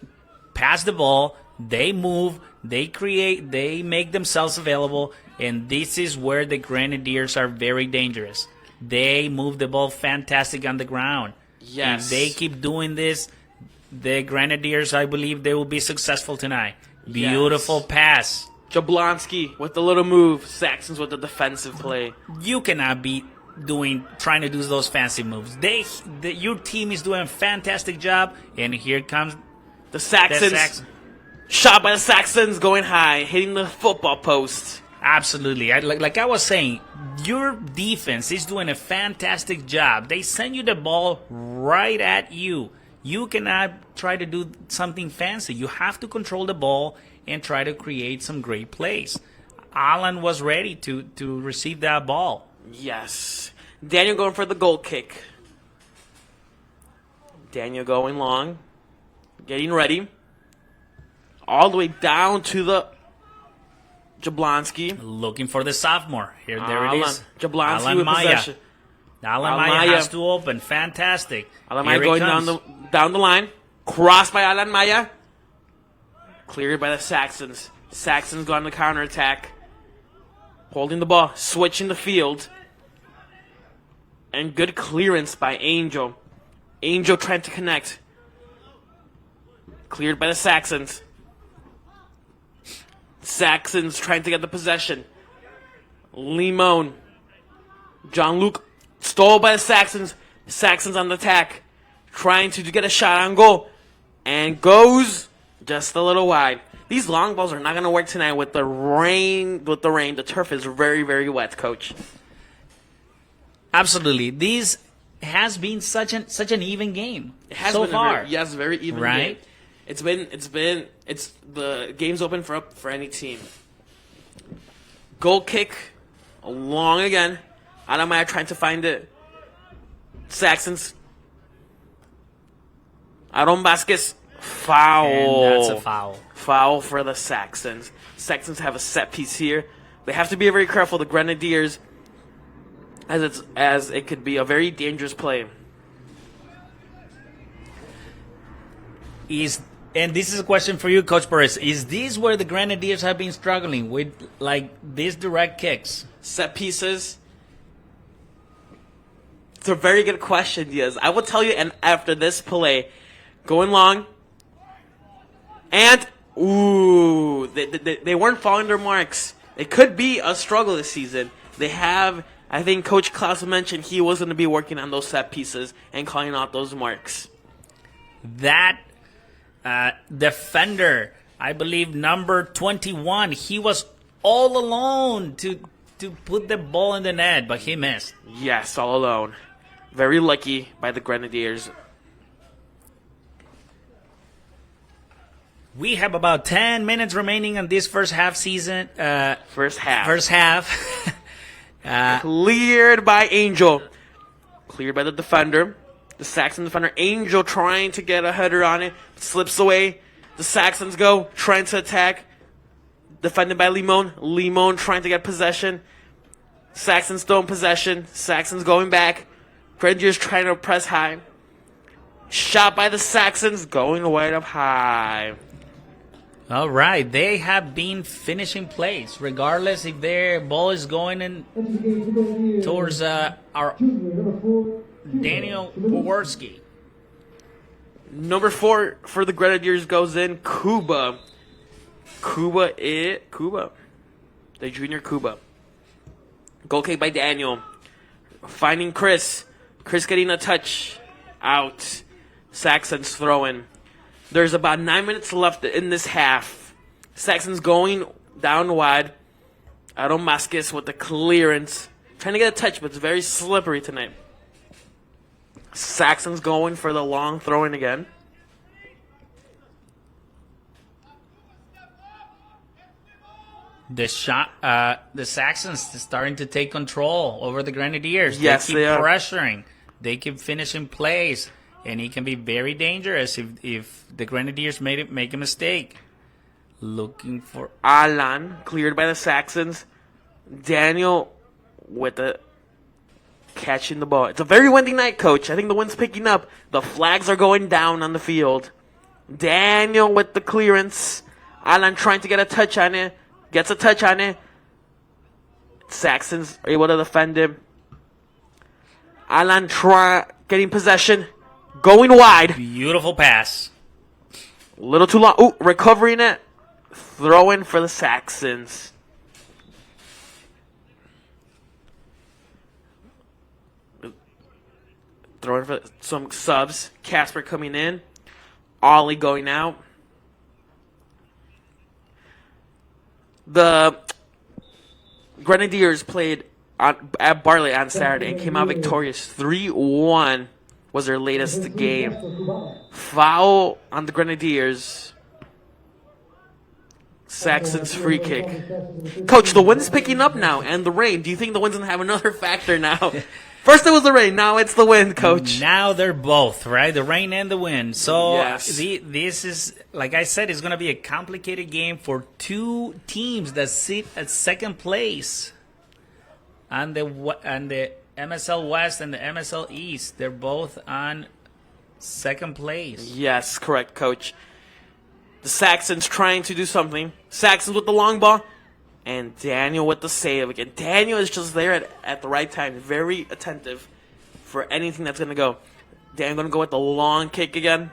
[SPEAKER 1] pass the ball, they move, they create, they make themselves available, and this is where the Grenadiers are very dangerous. They move the ball fantastic on the ground.
[SPEAKER 2] Yes.
[SPEAKER 1] If they keep doing this, the Grenadiers, I believe, they will be successful tonight. Beautiful pass.
[SPEAKER 2] Jablonski with the little move. Saxons with the defensive play.
[SPEAKER 1] You cannot be trying to do those fancy moves. Your team is doing a fantastic job, and here comes
[SPEAKER 2] The Saxons.
[SPEAKER 1] Saxon.
[SPEAKER 2] Shot by the Saxons going high, hitting the football post.
[SPEAKER 1] Absolutely. Like I was saying, your defense is doing a fantastic job. They send you the ball right at you. You cannot try to do something fancy. You have to control the ball and try to create some great plays. Alan was ready to receive that ball.
[SPEAKER 2] Yes. Daniel going for the goal kick. Daniel going long. Getting ready. All the way down to the Jablonski.
[SPEAKER 1] Looking for the sophomore. There it is.
[SPEAKER 2] Jablonski
[SPEAKER 1] Alan
[SPEAKER 2] with
[SPEAKER 1] Maya.
[SPEAKER 2] possession.
[SPEAKER 1] Alan Maya has to open. Fantastic.
[SPEAKER 2] Alan
[SPEAKER 1] Here
[SPEAKER 2] Maya
[SPEAKER 1] it
[SPEAKER 2] going
[SPEAKER 1] comes.
[SPEAKER 2] down the line. Crossed by Alan Maya. Cleared by the Saxons. Saxons go on the counterattack. Holding the ball. Switching the field. And good clearance by Angel. Angel trying to connect. Cleared by the Saxons. Saxons trying to get the possession. Limon. John Luke stole by the Saxons. Saxons on the attack. Trying to get a shot on goal. And goes just a little wide. These long balls are not going to work tonight with the rain. The turf is very, very wet, Coach.
[SPEAKER 1] Absolutely. This has been such an even game
[SPEAKER 2] It has
[SPEAKER 1] so
[SPEAKER 2] been
[SPEAKER 1] far.
[SPEAKER 2] very even
[SPEAKER 1] Right?
[SPEAKER 2] game. It's the game's open for any team. Goal kick, long again. Adamaya trying to find it. Saxons. Aaron Vasquez, foul.
[SPEAKER 1] And that's a foul.
[SPEAKER 2] Foul for the Saxons. Saxons have a set piece here. They have to be very careful. The Grenadiers, as it could be a very dangerous play.
[SPEAKER 1] And this is a question for you, Coach Perez. Is this where the Grenadiers have been struggling with, like, these direct kicks?
[SPEAKER 2] Set pieces. It's a very good question, Diaz. I will tell you, and after this play, going long, and they weren't following their marks. It could be a struggle this season. They have, I think Coach Klaus mentioned he was going to be working on those set pieces and calling out those marks.
[SPEAKER 1] That defender, I believe number 21, he was all alone to put the ball in the net, but he missed.
[SPEAKER 2] Yes, all alone. Very lucky by the Grenadiers.
[SPEAKER 1] We have about 10 minutes remaining on this first half season.
[SPEAKER 2] First half.
[SPEAKER 1] First half.
[SPEAKER 2] Cleared by Angel. Cleared by the defender. The Saxon defender. Angel trying to get a header on it. Slips away. The Saxons go. Trying to attack. Defended by Limon. Limon trying to get possession. Saxons still in possession. Saxons going back. Grenadiers trying to press high. Shot by the Saxons. Going wide up high.
[SPEAKER 1] All right, they have been finishing plays, regardless if their ball is going in towards our Daniel Powarski.
[SPEAKER 2] Number 4 for the Grenadiers goes in. Kuba. Kuba. The junior Kuba. Goal kick by Daniel. Finding Chris. Chris getting a touch. Out. Saxons throwing. There's about 9 minutes left in this half. Saxons going down wide. Aaron Vasquez with the clearance. Trying to get a touch, but it's very slippery tonight. Saxons going for the long throwing again.
[SPEAKER 1] The Saxons are starting to take control over the Grenadiers.
[SPEAKER 2] Yes,
[SPEAKER 1] they keep pressuring. They keep finishing plays. And it can be very dangerous if the Grenadiers make a mistake. Looking for
[SPEAKER 2] Alan, cleared by the Saxons. Daniel with the catching the ball. It's a very windy night, Coach. I think the wind's picking up. The flags are going down on the field. Daniel with the clearance. Alan trying to get a touch on it. Gets a touch on it. Saxons are able to defend him. Alan getting possession. Going wide.
[SPEAKER 1] beautiful pass.
[SPEAKER 2] A little too long. Ooh, recovering it. throw in for the Saxons. Throwing for some subs. Casper coming in. Ollie going out. The Grenadiers played at Bartlett on Saturday and came out victorious. 3-1 was their latest game. Foul on the Grenadiers. Saxon's free kick. Coach, the wind's picking up now, and the rain. Do you think the wind's going to have another factor now? First it was the rain, now it's the wind, Coach.
[SPEAKER 1] Now they're both, right? The rain and the wind. So
[SPEAKER 2] Yes.
[SPEAKER 1] this is, like I said, it's going to be a complicated game for two teams that sit at second place on the MSL West and the MSL East. They're both on second place.
[SPEAKER 2] Yes, correct, Coach. The Saxons trying to do something. Saxons with the long ball. And Daniel with the save again. Daniel is just there at the right time. Very attentive for anything that's going to go. Daniel going to go with the long kick again.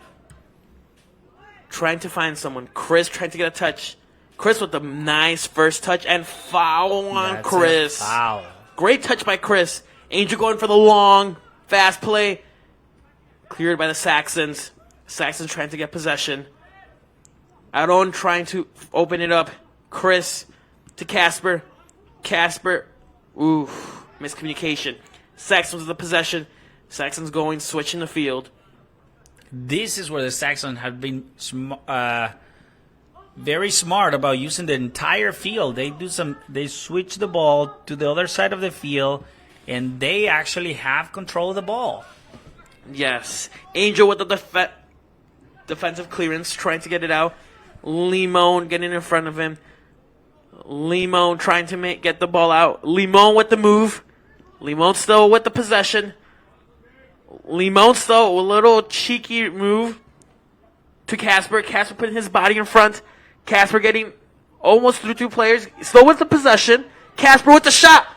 [SPEAKER 2] Trying to find someone. Chris trying to get a touch. Chris with the nice first touch. And foul on
[SPEAKER 1] That's
[SPEAKER 2] Chris.
[SPEAKER 1] a foul.
[SPEAKER 2] Great touch by Chris. Angel going for the long, fast play. Cleared by the Saxons. Saxons trying to get possession. Aaron trying to open it up. Chris to Casper. Casper. Ooh, miscommunication. Saxons with the possession. Saxons going, switching the field.
[SPEAKER 1] This is where the Saxons have been very smart about using the entire field. They switch the ball to the other side of the field, and they actually have control of the ball.
[SPEAKER 2] Yes. Angel with the defensive clearance, trying to get it out. Limon getting in front of him. Limon trying to get the ball out. Limon with the move. Limon still with the possession. Limon still a little cheeky move to Casper. Casper putting his body in front. Casper getting almost through two players. Still with the possession. Casper with the shot.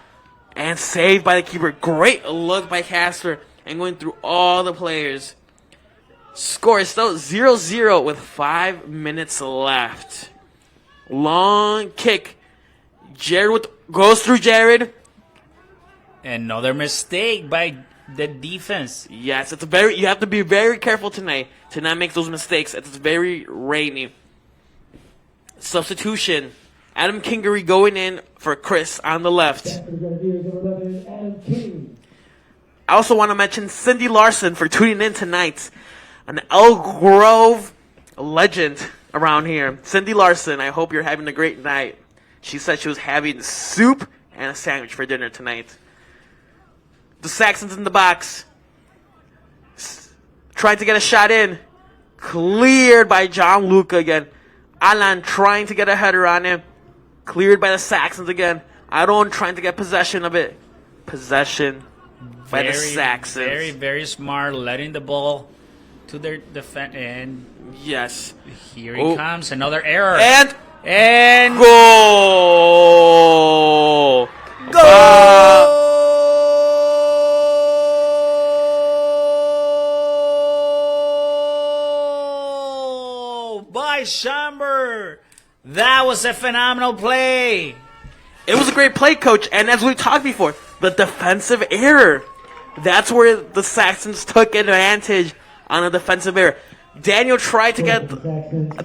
[SPEAKER 2] And saved by the keeper. Great look by Casper. And going through all the players. Score is still 0-0 with 5 minutes left. Long kick. Jared goes through Jared.
[SPEAKER 1] Another mistake by the defense.
[SPEAKER 2] Yes, you have to be very careful tonight to not make those mistakes. It's very rainy. Substitution. Adam Kingery going in for Chris on the left. I also want to mention Cindy Larson for tuning in tonight. An Elk Grove legend around here. Cindy Larson, I hope you're having a great night. She said she was having soup and a sandwich for dinner tonight. The Saxons in the box. Trying to get a shot in. Cleared by John Luca again. Alan trying to get a header on him. Cleared by the Saxons again. Aaron trying to get possession of it. Possession by the Saxons.
[SPEAKER 1] Very, very smart, letting the ball to their defense. And
[SPEAKER 2] yes.
[SPEAKER 1] Here he comes. Another error.
[SPEAKER 2] And goal!
[SPEAKER 1] By Schaumburg. That was a phenomenal play.
[SPEAKER 2] It was a great play, Coach. And as we talked before, the defensive error. That's where the Saxons took advantage on a defensive error. Daniel tried to get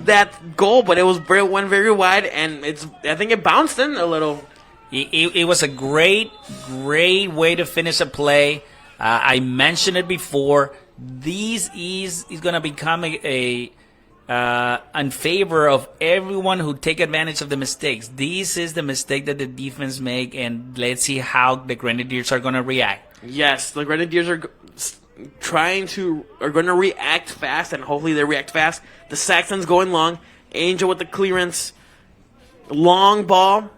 [SPEAKER 2] that goal, but it went very wide, and I think it bounced in a little.
[SPEAKER 1] It was a great way to finish a play. I mentioned it before. This is going to become in favor of everyone who take advantage of the mistakes. This is the mistake that the defense make, and let's see how the Grenadiers are going to react.
[SPEAKER 2] Yes, the Grenadiers are going to react fast, and hopefully they react fast. The Saxons going long. Angel with the clearance. Long ball.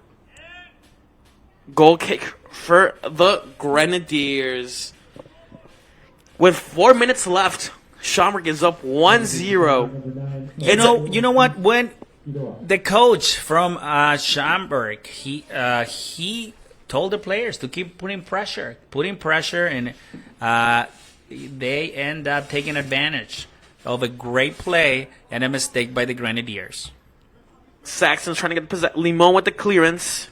[SPEAKER 2] Goal kick for the Grenadiers. With 4 minutes left, Schaumburg is up 1-0.
[SPEAKER 1] You know what? When the coach from Schaumburg, he told the players to keep putting pressure, and they end up taking advantage of a great play and a mistake by the Grenadiers.
[SPEAKER 2] Saxon's trying to get the possession. Limon with the clearance.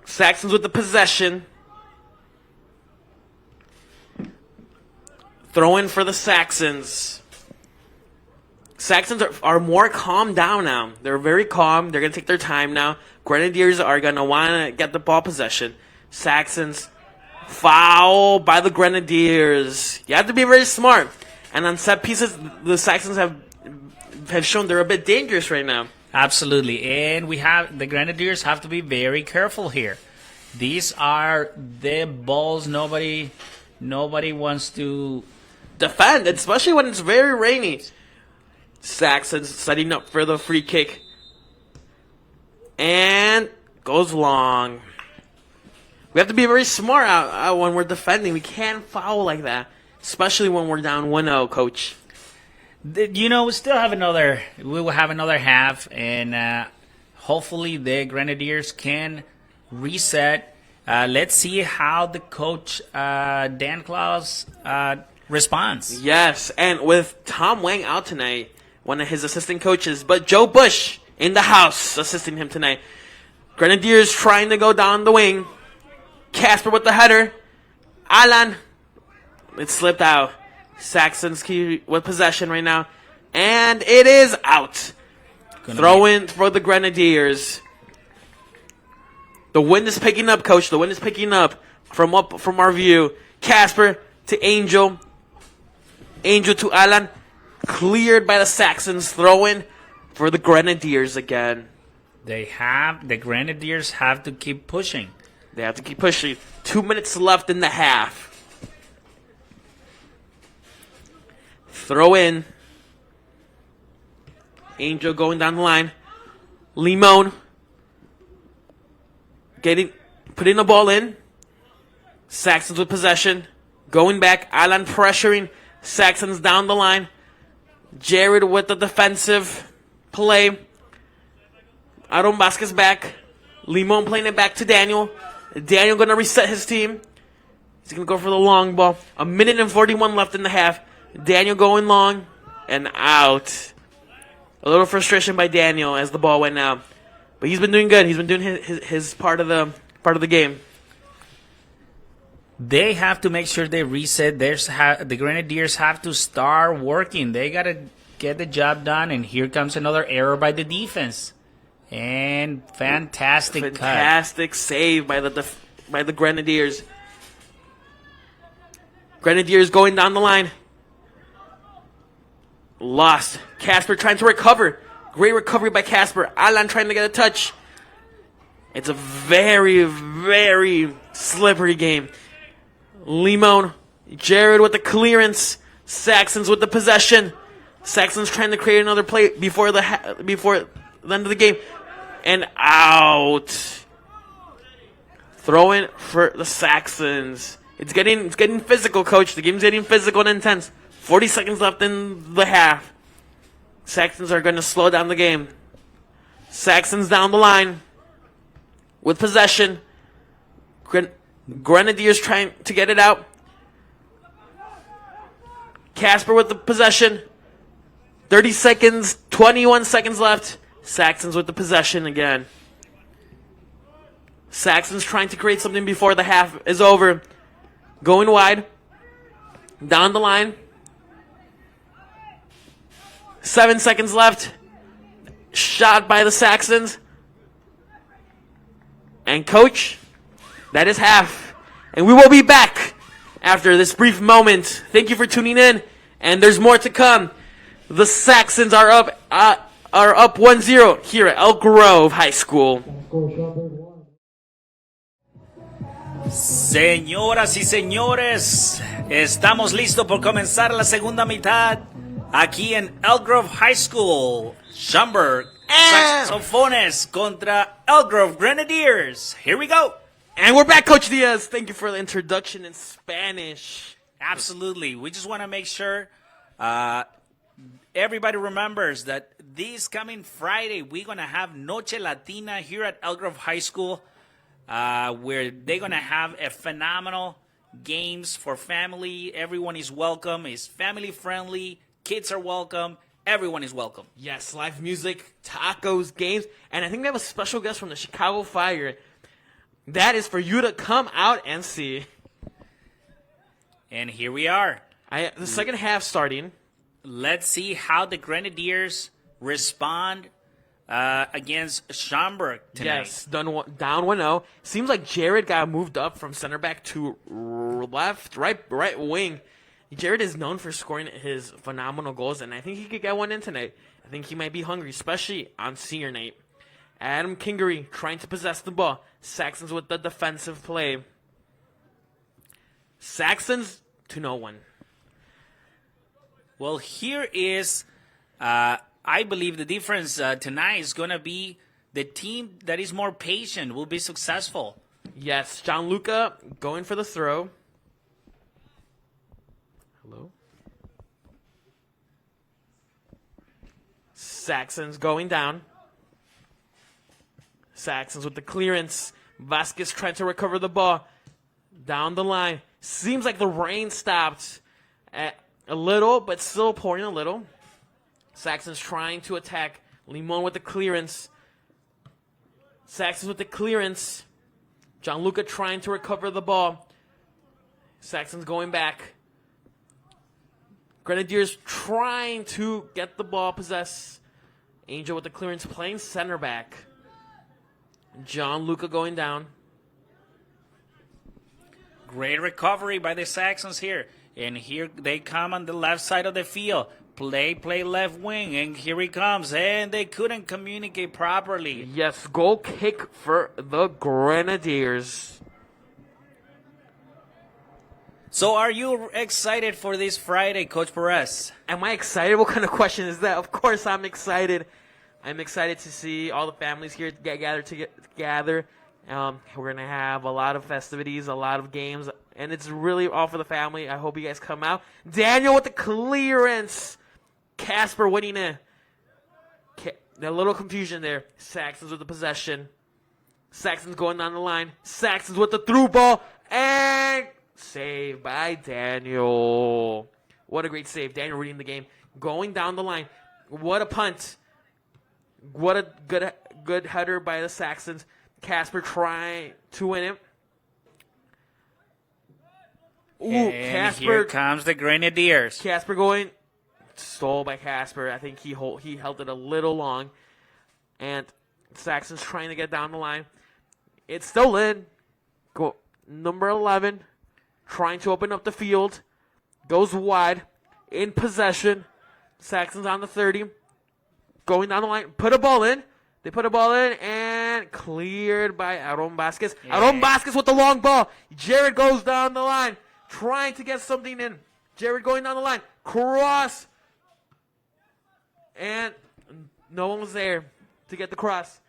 [SPEAKER 2] Saxon's with the possession. Throw in for the Saxons. Saxons are more calmed down now. They're very calm. They're going to take their time now. Grenadiers are going to want to get the ball possession. Saxons, foul by the Grenadiers. You have to be very smart. And on set pieces, the Saxons have shown they're a bit dangerous right now.
[SPEAKER 1] Absolutely. And the Grenadiers have to be very careful here. These are the balls nobody wants to
[SPEAKER 2] defend, especially when it's very rainy. Saxons setting up for the free kick. And goes long. We have to be very smart out when we're defending. We can't foul like that, especially when we're down 1-0, coach.
[SPEAKER 1] We still have we will have another half, and hopefully the Grenadiers can reset. Let's see how the coach, Dan Klaus, responds.
[SPEAKER 2] Yes, and with Tom Wang out tonight, one of his assistant coaches, but Joe Bush in the house assisting him tonight. Grenadiers trying to go down the wing. Casper with the header. Alan, it slipped out. Saxons with possession right now. And it is out. Throw in for the Grenadiers. The wind is picking up, coach. The wind is picking up from our view. Casper to Angel. Angel to Alan. Cleared by the Saxons. Throw in for the Grenadiers again.
[SPEAKER 1] The Grenadiers have to keep pushing.
[SPEAKER 2] They have to keep pushing. 2 minutes left in the half. Throw in. Angel going down the line. Limon. Putting the ball in. Saxons with possession. Going back. Alan pressuring. Saxons down the line. Jared with the defensive play. Aaron Vasquez back. Limon playing it back to Daniel. Daniel going to reset his team. He's going to go for the long ball. 1:41 left in the half. Daniel going long and out. A little frustration by Daniel as the ball went out. But he's been doing good. He's been doing his part of the game.
[SPEAKER 1] They have to make sure they reset. The Grenadiers have to start working. They got to get the job done. And here comes another error by the defense. And fantastic
[SPEAKER 2] save by the Grenadiers. Grenadiers going down the line. Lost. Casper trying to recover. Great recovery by Casper. Alan trying to get a touch. It's a very, very slippery game. Limon. Jared with the clearance. Saxons with the possession. Saxons trying to create another play before the end of the game. And out. Throw in for the Saxons. It's getting physical, coach. The game's getting physical and intense. 40 seconds left in the half. Saxons are going to slow down the game. Saxons down the line with possession. Grenadiers trying to get it out. Casper with the possession. 30 seconds, 21 seconds left. Saxons with the possession again. Saxons trying to create something before the half is over. Going wide. Down the line. 7 seconds left. Shot by the Saxons. And coach, that is half. And we will be back after this brief moment. Thank you for tuning in. And there's more to come. The Saxons are up 1-0 here at Elk Grove High School.
[SPEAKER 1] Señoras y señores, estamos listos por comenzar la segunda mitad aquí en Elk Grove High School. Schaumburg Saxofones contra Elk Grove Grenadiers. Here we go.
[SPEAKER 2] And we're back, Coach Diaz. Thank you for the introduction in Spanish.
[SPEAKER 1] Absolutely. We just want to make sure everybody remembers that this coming Friday, we're going to have Noche Latina here at Elk Grove High School, where they're going to have a phenomenal games for family. Everyone is welcome. It's family friendly. Kids are welcome. everyone is welcome.
[SPEAKER 2] Yes, live music, tacos, games, and I think we have a special guest from the Chicago Fire. That is for you to come out and see.
[SPEAKER 1] And here we are.
[SPEAKER 2] The second half starting.
[SPEAKER 1] Let's see how the Grenadiers respond against Schaumburg tonight.
[SPEAKER 2] Yes, down 1-0. Seems like Jared got moved up from center back to right wing. Jared is known for scoring his phenomenal goals, and I think he could get one in tonight. I think he might be hungry, especially on senior night. Adam Kingery trying to possess the ball. Saxons with the defensive play. Saxons to no one.
[SPEAKER 1] Well, here is, I believe the difference tonight is going to be the team that is more patient will be successful.
[SPEAKER 2] Yes, Gianluca going for the throw. Hello? Saxons going down. Saxons with the clearance. Vasquez trying to recover the ball. Down the line. Seems like the rain stopped a little, but still pouring a little. Saxons trying to attack. Limon with the clearance. Saxons with the clearance. Gianluca trying to recover the ball. Saxons going back. Grenadiers trying to get the ball possessed. Angel with the clearance playing center back. Gianluca going down.
[SPEAKER 1] Great recovery by the Saxons here. And here they come on the left side of the field. Play left wing. And here he comes. And they couldn't communicate properly.
[SPEAKER 2] Yes, goal kick for the Grenadiers.
[SPEAKER 1] So are you excited for this Friday, Coach Perez?
[SPEAKER 2] Am I excited? What kind of question is that? Of course I'm excited. I'm excited to see all the families here gather together. We're going to have a lot of festivities, a lot of games, and it's really all for the family. I hope you guys come out. Daniel with the clearance. Casper winning it. A little confusion there. Saxons with the possession. Saxons going down the line. Saxons with the through ball. And saved by Daniel. What a great save. Daniel reading the game. Going down the line. What a punt. What a good header by the Saxons. Casper trying to win it. Ooh,
[SPEAKER 1] And
[SPEAKER 2] Casper.
[SPEAKER 1] here comes the Grenadiers.
[SPEAKER 2] Casper going. Stole by Casper. I think he held it a little long. And Saxons trying to get down the line. It's still in. Go number 11. Trying to open up the field. Goes wide. In possession. Saxons on the 30. Going down the line. Put a ball in. They put a ball in and cleared by Aaron Vasquez.
[SPEAKER 1] Yeah.
[SPEAKER 2] Aaron Vasquez with the long ball. Jared goes down the line. Trying to get something in. Jared going down the line. Cross. And no one was there to get the cross.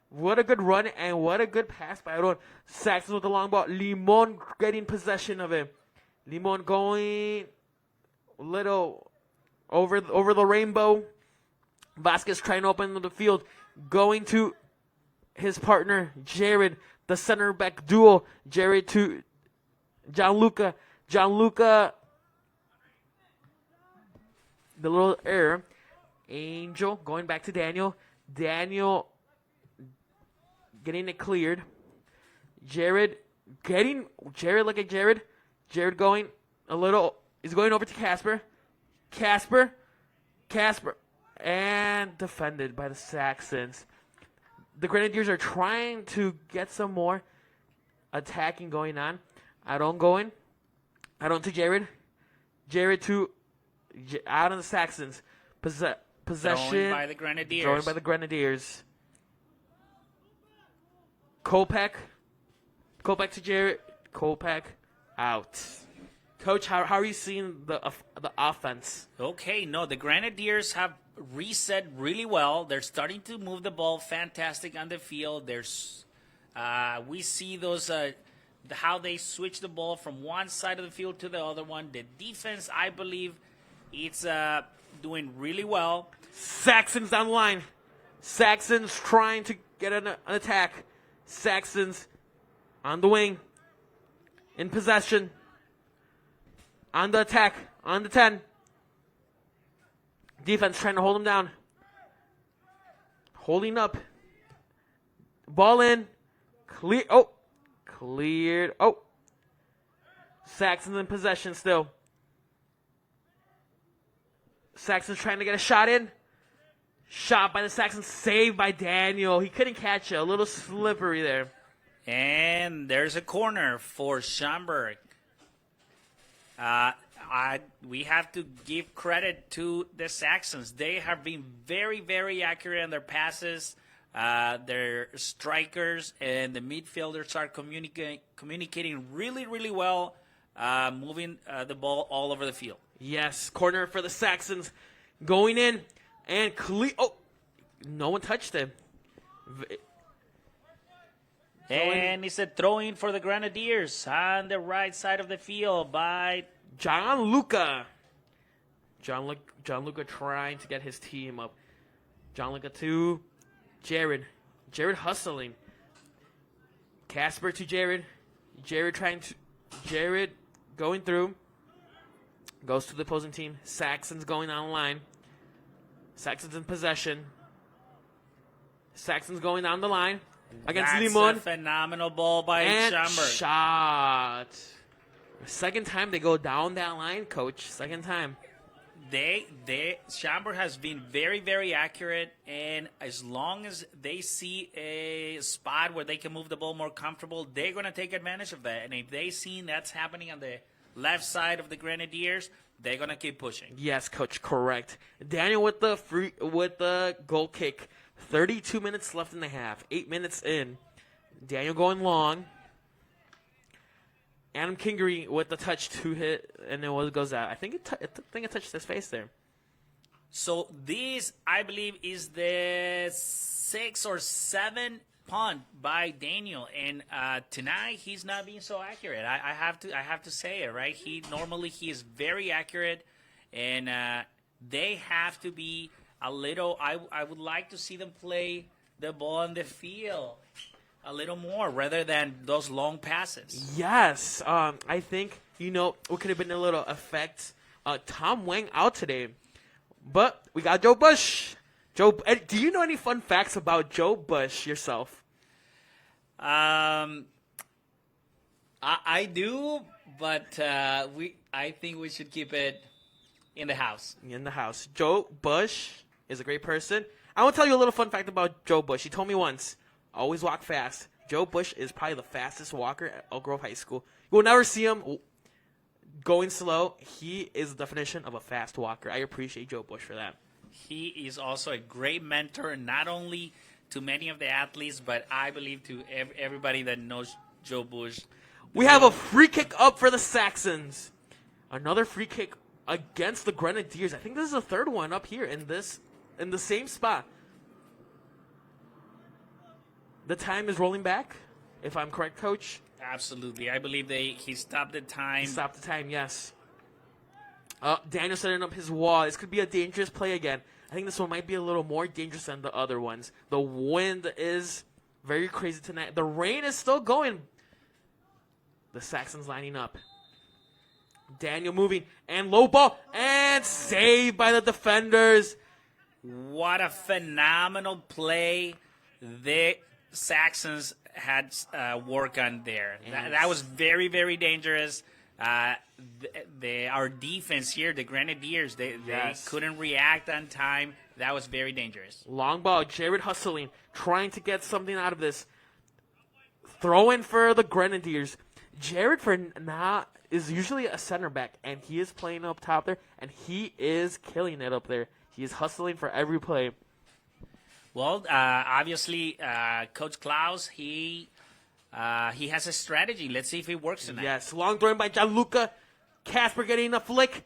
[SPEAKER 2] What a good run and what a good pass by Aaron. Saxon with the long ball. Limon getting possession of it. Limon going a little over the rainbow. Vasquez trying to open the field. Going to his partner, Jared, the center back duo. Jared to Gianluca. Gianluca, the little error. Angel going back to Daniel. Daniel getting it cleared. Jared look at Jared. Jared going a little. He's going over to Casper. Casper. And defended by the Saxons. The Grenadiers are trying to get some more attacking going on. Aaron to Jared. Jared to out on the Saxons. Possession.
[SPEAKER 1] Thrown by the Grenadiers.
[SPEAKER 2] Kopak to Jared. Kopak out. Coach, how are you seeing the offense?
[SPEAKER 1] Okay, no, the Grenadiers have reset really well. They're starting to move the ball fantastic on the field. We see those how they switch the ball from one side of the field to the other one. The defense, I believe, it's doing really well.
[SPEAKER 2] Saxons down the line. Saxons trying to get an attack. Saxons on the wing. In possession. On the attack. On the 10. Defense trying to hold him down. Holding up. Ball in. Clear. Oh. Cleared. Oh. Saxon's in possession still. Saxon's trying to get a shot in. Shot by the Saxons. Saved by Daniel. He couldn't catch it. A little slippery there.
[SPEAKER 1] And there's a corner for Schaumburg. We have to give credit to the Saxons. They have been very, very accurate in their passes. Their strikers and the midfielders are communicating really, really well, moving the ball all over the field.
[SPEAKER 2] Yes, corner for the Saxons. Going in and clear. Oh, no one touched him.
[SPEAKER 1] And it's a throw-in for the Grenadiers on the right side of the field by
[SPEAKER 2] Gianluca. Gianluca trying to get his team up. Gianluca to Jared. Jared hustling. Casper to Jared. Jared going through. Goes to the opposing team. Saxons going on the line. Saxons in possession. Saxons going down the line. Against Limon.
[SPEAKER 1] That's a phenomenal ball by Schaumburg.
[SPEAKER 2] Shot. Second time they go down that line, coach. Second time.
[SPEAKER 1] Schaumburg has been very, very accurate, and as long as they see a spot where they can move the ball more comfortable, they're going to take advantage of that. And if they see that's happening on the left side of the Grenadiers, they're going to keep pushing.
[SPEAKER 2] Yes, coach, correct. Daniel with the goal kick. 32 minutes left in the half. 8 minutes in. Daniel going long. Adam Kingery with the touch to hit, and then it goes out. I think it touched his face there.
[SPEAKER 1] So this, I believe, is the 6 or 7 punt by Daniel, and tonight he's not being so accurate. I have to say it, right? He is very accurate, and they have to be a little. I would like to see them play the ball on the field a little more rather than those long passes.
[SPEAKER 2] Yes, I think what could have been a little effect. Tom Wang out today, but we got Joe Bush. Do you know any fun facts about Joe Bush yourself?
[SPEAKER 1] I do, but I think we should keep it in the house.
[SPEAKER 2] In the house. Joe Bush is a great person. I want to tell you a little fun fact about Joe Bush. He told me once, always walk fast. Joe Bush is probably the fastest walker at Elk Grove High School. You will never see him going slow. He is the definition of a fast walker. I appreciate Joe Bush for that.
[SPEAKER 1] He is also a great mentor, not only to many of the athletes, but I believe to everybody that knows Joe Bush.
[SPEAKER 2] We have a free kick up for the Saxons. Another free kick against the Grenadiers. I think this is the third one up here in the same spot. The time is rolling back, if I'm correct, Coach.
[SPEAKER 1] Absolutely. I believe he stopped the time.
[SPEAKER 2] He stopped the time, yes. Daniel setting up his wall. This could be a dangerous play again. I think this one might be a little more dangerous than the other ones. The wind is very crazy tonight. The rain is still going. The Saxons lining up. Daniel moving, and low ball, and saved by the defenders.
[SPEAKER 1] What a phenomenal play the Saxons had work on there.
[SPEAKER 2] Yes.
[SPEAKER 1] That was very, very dangerous. Our defense here, the Grenadiers, they couldn't react on time. That was very dangerous.
[SPEAKER 2] Long ball, Jared hustling, trying to get something out of this. Throw in for the Grenadiers. Jared is usually a center back, and he is playing up top there, and he is killing it up there. He is hustling for every play.
[SPEAKER 1] Well, obviously, Coach Klaus, he has a strategy. Let's see if it works tonight.
[SPEAKER 2] Yes, long throw by Gianluca. Casper getting a flick,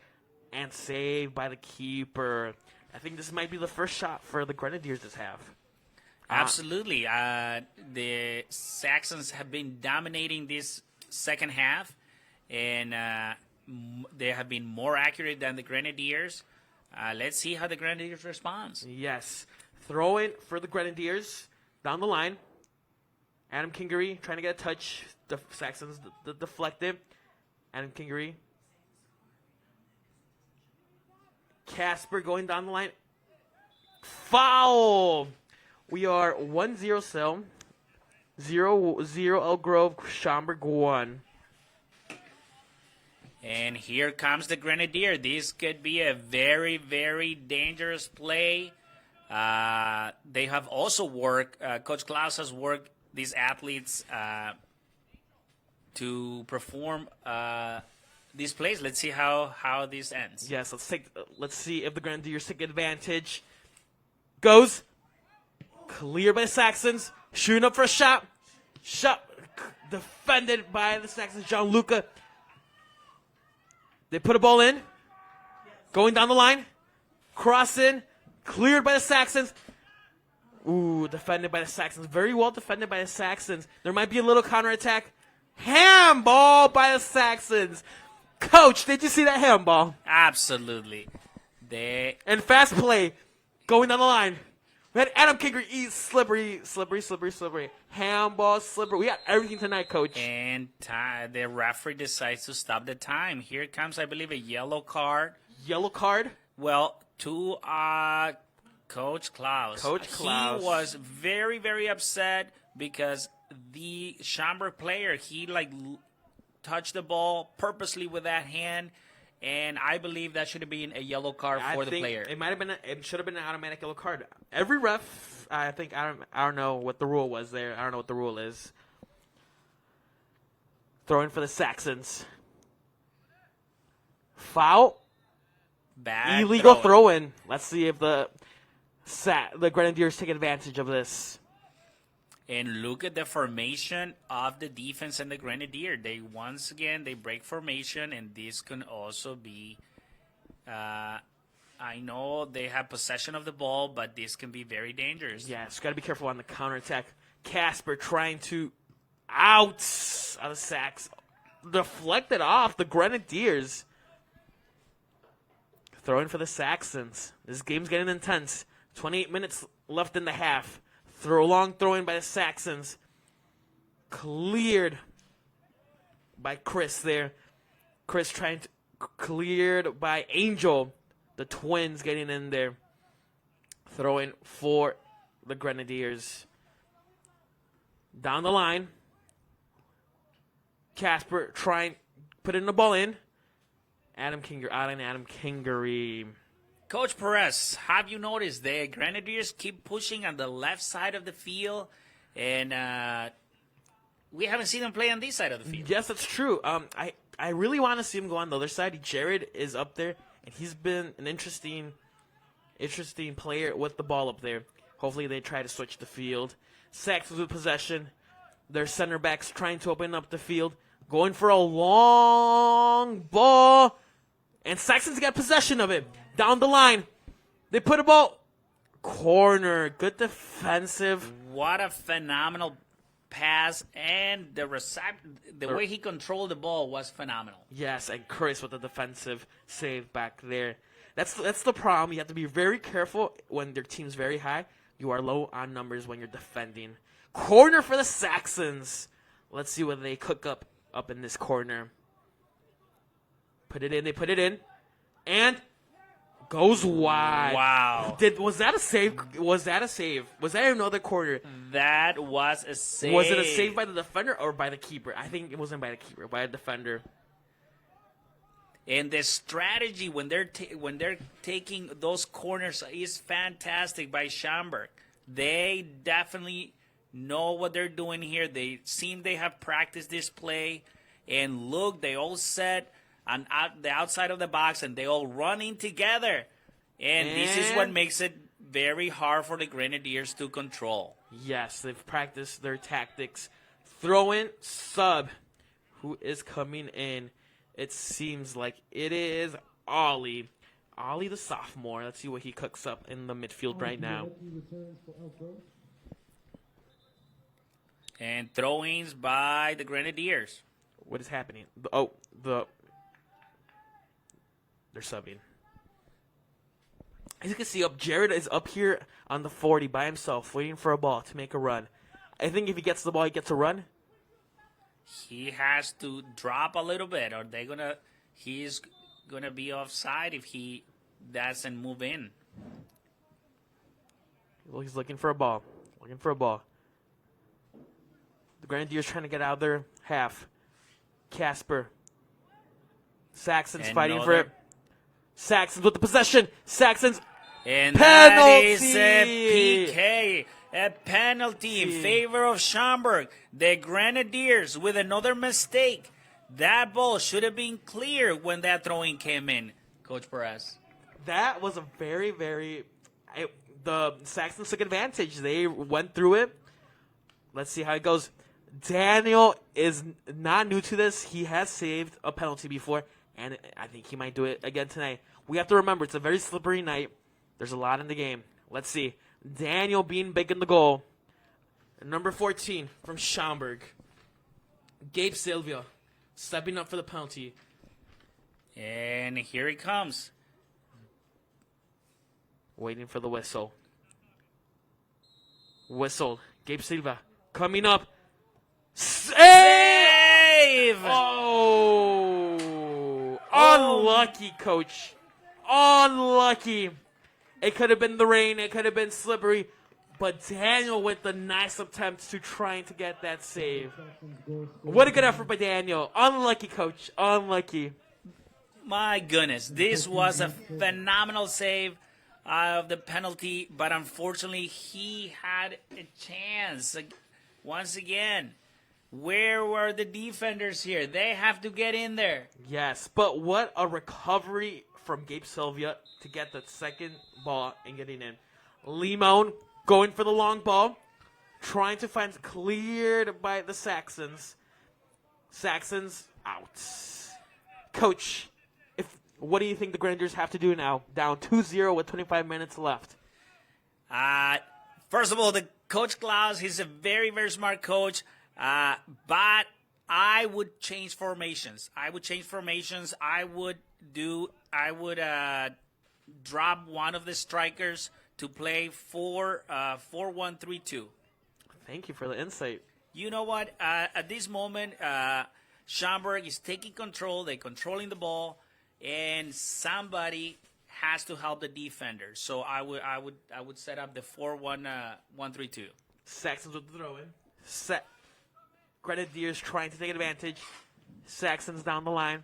[SPEAKER 2] and saved by the keeper. I think this might be the first shot for the Grenadiers this half.
[SPEAKER 1] Absolutely. The Saxons have been dominating this second half, and they have been more accurate than the Grenadiers. Let's see how the Grenadiers responds.
[SPEAKER 2] Yes. Throw in for the Grenadiers down the line. Adam Kingery trying to get a touch. The Saxons deflected. Adam Kingery Casper going down the line. Foul! We are 1-0 still. 0-0 Elk Grove, Schaumburg 1.
[SPEAKER 1] And here comes the Grenadier. This could be a very, very dangerous play. They have also worked, Coach Klaus has worked these athletes to perform these plays. Let's see how this ends.
[SPEAKER 2] Yes, let's see if the Grenadiers take advantage. Goes. Clear by the Saxons. Shooting up for a shot. Shot defended by the Saxons. Gianluca. They put a ball in. Going down the line. Cross in. Cleared by the Saxons. Ooh, defended by the Saxons. Very well defended by the Saxons. There might be a little counterattack. Handball by the Saxons. Coach, did you see that handball?
[SPEAKER 1] Absolutely.
[SPEAKER 2] And fast play. Going down the line. We had Adam Kinger eat slippery. Handball, slippery. We got everything tonight, Coach.
[SPEAKER 1] And the referee decides to stop the time. Here comes, I believe, a yellow card.
[SPEAKER 2] Yellow card?
[SPEAKER 1] Well, to Coach Klaus.
[SPEAKER 2] Coach Klaus.
[SPEAKER 1] He was very, very upset because the Schaumburg player, he touched the ball purposely with that hand. And I believe that should have been a yellow card for the player.
[SPEAKER 2] It might have been. It should have been an automatic yellow card. Every ref, I don't know what the rule was there. I don't know what the rule is. Throwing for the Saxons. Foul.
[SPEAKER 1] Bad
[SPEAKER 2] Illegal throw-in. Let's see if the Grenadiers take advantage of this.
[SPEAKER 1] And look at the formation of the defense and the Grenadier. They break formation, and this can also be. I know they have possession of the ball, but this can be very dangerous.
[SPEAKER 2] Yes, got to be careful on the counterattack. Casper trying to out of the sacks, deflected off the Grenadiers. Throwing for the Saxons. This game's getting intense. 28 minutes left in the half. Long throw-in by the Saxons. Cleared by Chris there. Chris trying to... Cleared by Angel. The Twins getting in there. Throwing for the Grenadiers. Down the line. Casper trying... Putting the ball in. Adam Kinger out and Adam Kingery.
[SPEAKER 1] Coach Perez, have you noticed the Grenadiers keep pushing on the left side of the field, and we haven't seen them play on this side of the field?
[SPEAKER 2] Yes, that's true. I really want to see him go on the other side. Jared is up there, and he's been an interesting player with the ball up there. Hopefully they try to switch the field. Saxons with possession. Their center backs trying to open up the field. Going for a long ball, and Saxons got possession of it. Down the line. They put a ball. Corner. Good defensive.
[SPEAKER 1] What a phenomenal pass. And the way he controlled the ball was phenomenal.
[SPEAKER 2] Yes, and Chris with the defensive save back there. That's the problem. You have to be very careful when their team's very high. You are low on numbers when you're defending. Corner for the Saxons. Let's see what they cook up in this corner. Put it in. They put it in. And... goes wide.
[SPEAKER 1] Wow.
[SPEAKER 2] Was that a save? Was that another corner?
[SPEAKER 1] That was a save.
[SPEAKER 2] Was it a save by the defender or by the keeper? I think it wasn't by the keeper, by a defender.
[SPEAKER 1] And the strategy when they're taking those corners is fantastic by Schaumburg. They definitely know what they're doing here. They seem they have practiced this play. And look, they all set on the outside of the box, and they all running together. And this is what makes it very hard for the Grenadiers to control.
[SPEAKER 2] Yes, they've practiced their tactics. Throw in sub. Who is coming in? It seems like it is Ollie. Ollie the sophomore. Let's see what he cooks up in the midfield right now.
[SPEAKER 1] And throw-ins by the Grenadiers.
[SPEAKER 2] What is happening? They're subbing. As you can see, Jared is up here on the 40 by himself, waiting for a ball to make a run. I think if he gets the ball, he gets a run.
[SPEAKER 1] He has to drop a little bit, or he's gonna be offside if he doesn't move in.
[SPEAKER 2] Well, he's looking for a ball. Looking for a ball. The Grenadiers trying to get out of their half. Casper. Saxon's fighting for it. Saxon's with the possession. Saxon's
[SPEAKER 1] And
[SPEAKER 2] penalty.
[SPEAKER 1] that is a PK. A penalty in favor of Schaumburg. The Grenadiers with another mistake. That ball should have been clear when that throwing came in, Coach Perez.
[SPEAKER 2] That was a very, very... the Saxons took advantage. They went through it. Let's see how it goes. Daniel is not new to this. He has saved a penalty before, and I think he might do it again tonight. We have to remember, it's a very slippery night. There's a lot in the game. Let's see. Daniel being big in the goal. Number 14 from Schaumburg. Gabe Silvia stepping up for the penalty.
[SPEAKER 1] And here he comes.
[SPEAKER 2] Waiting for the whistle. Whistle. Gabe Silva coming up. Save! Oh! Unlucky, coach. Unlucky. It could have been the rain. It could have been slippery. But Daniel with the nice attempt to trying to get that save. What a good effort by Daniel. Unlucky, coach. Unlucky.
[SPEAKER 1] My goodness, this was a phenomenal save of the penalty, but unfortunately he had a chance. Once again, where were the defenders here? They have to get in there.
[SPEAKER 2] Yes, but what a recovery from Gabe Sylvia to get the second ball and getting in. Limon going for the long ball, trying to find cleared by the Saxons. Saxons out. Coach, what do you think the Grenadiers have to do now? Down 2-0 with 25 minutes left.
[SPEAKER 1] First of all, the Coach Klaus, he's a very, very smart coach, but I would change formations. I would drop one of the strikers to play 4-1-3-2.
[SPEAKER 2] Thank you for the insight.
[SPEAKER 1] You know what? At this moment, Schaumburg is taking control. They're controlling the ball, and somebody has to help the defenders. So I would set up the 4-1-1-3-2.
[SPEAKER 2] Saxons with the throw-in. Grenadiers trying to take advantage. Saxons down the line.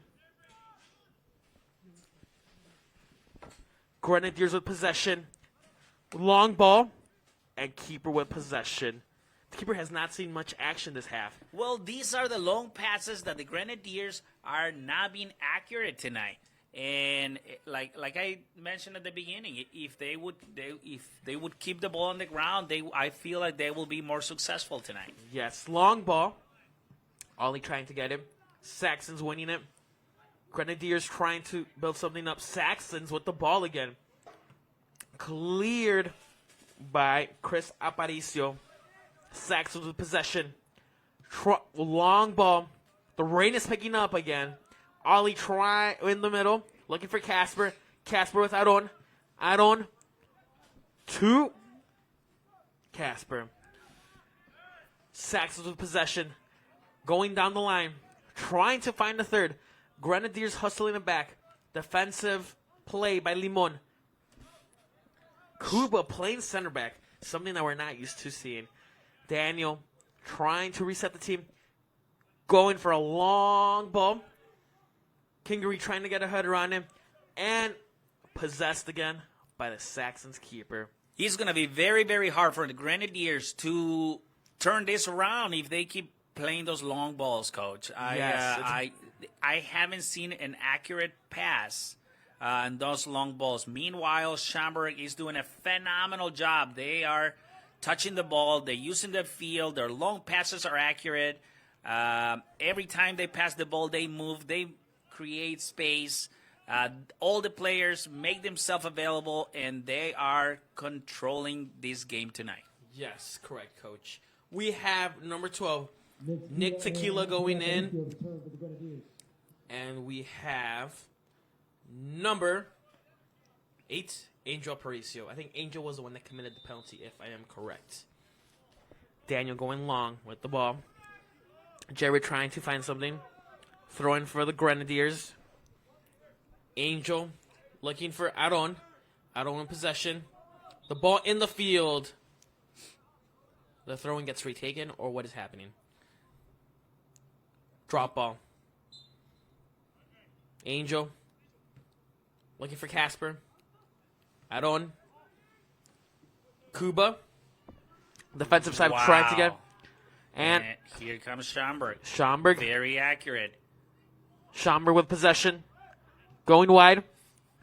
[SPEAKER 2] Grenadiers with possession. Long ball. And keeper with possession. The keeper has not seen much action this half.
[SPEAKER 1] Well, these are the long passes that the Grenadiers are not being accurate tonight. And like I mentioned at the beginning, if they would keep the ball on the ground, I feel like they will be more successful tonight.
[SPEAKER 2] Yes, long ball. Ollie trying to get him. Saxons winning it. Grenadiers trying to build something up. Saxons with the ball again. Cleared by Chris Aparicio. Saxons with possession. Long ball. The rain is picking up again. Ollie try in the middle. Looking for Casper. Casper with Aron. Aron to Casper. Saxons with possession. Going down the line. Trying to find the third. Grenadiers hustling it back. Defensive play by Limon. Kuba playing center back. Something that we're not used to seeing. Daniel trying to reset the team. Going for a long ball. Kingery trying to get a header on him. And possessed again by the Saxons keeper.
[SPEAKER 1] It's going to be very, very hard for the Grenadiers to turn this around if they keep playing those long balls, Coach. I haven't seen an accurate pass on those long balls. Meanwhile, Schaumburg is doing a phenomenal job. They are touching the ball. They're using the field. Their long passes are accurate. Every time they pass the ball, they move. They create space. All the players make themselves available, and they are controlling this game tonight.
[SPEAKER 2] Yes, correct, Coach. We have number 12, Nick Tequila going in. And we have number 8, Angel Aparicio. I think Angel was the one that committed the penalty, if I am correct. Daniel going long with the ball. Jerry trying to find something. Throwing for the Grenadiers. Angel looking for Aron. Aron in possession. The ball in the field. The throw-in gets retaken, or what is happening? Drop ball. Angel. Looking for Casper. Aron. Kuba. Defensive side trying to get. And
[SPEAKER 1] here comes Schaumburg.
[SPEAKER 2] Schaumburg.
[SPEAKER 1] Very accurate.
[SPEAKER 2] Schaumburg with possession. Going wide.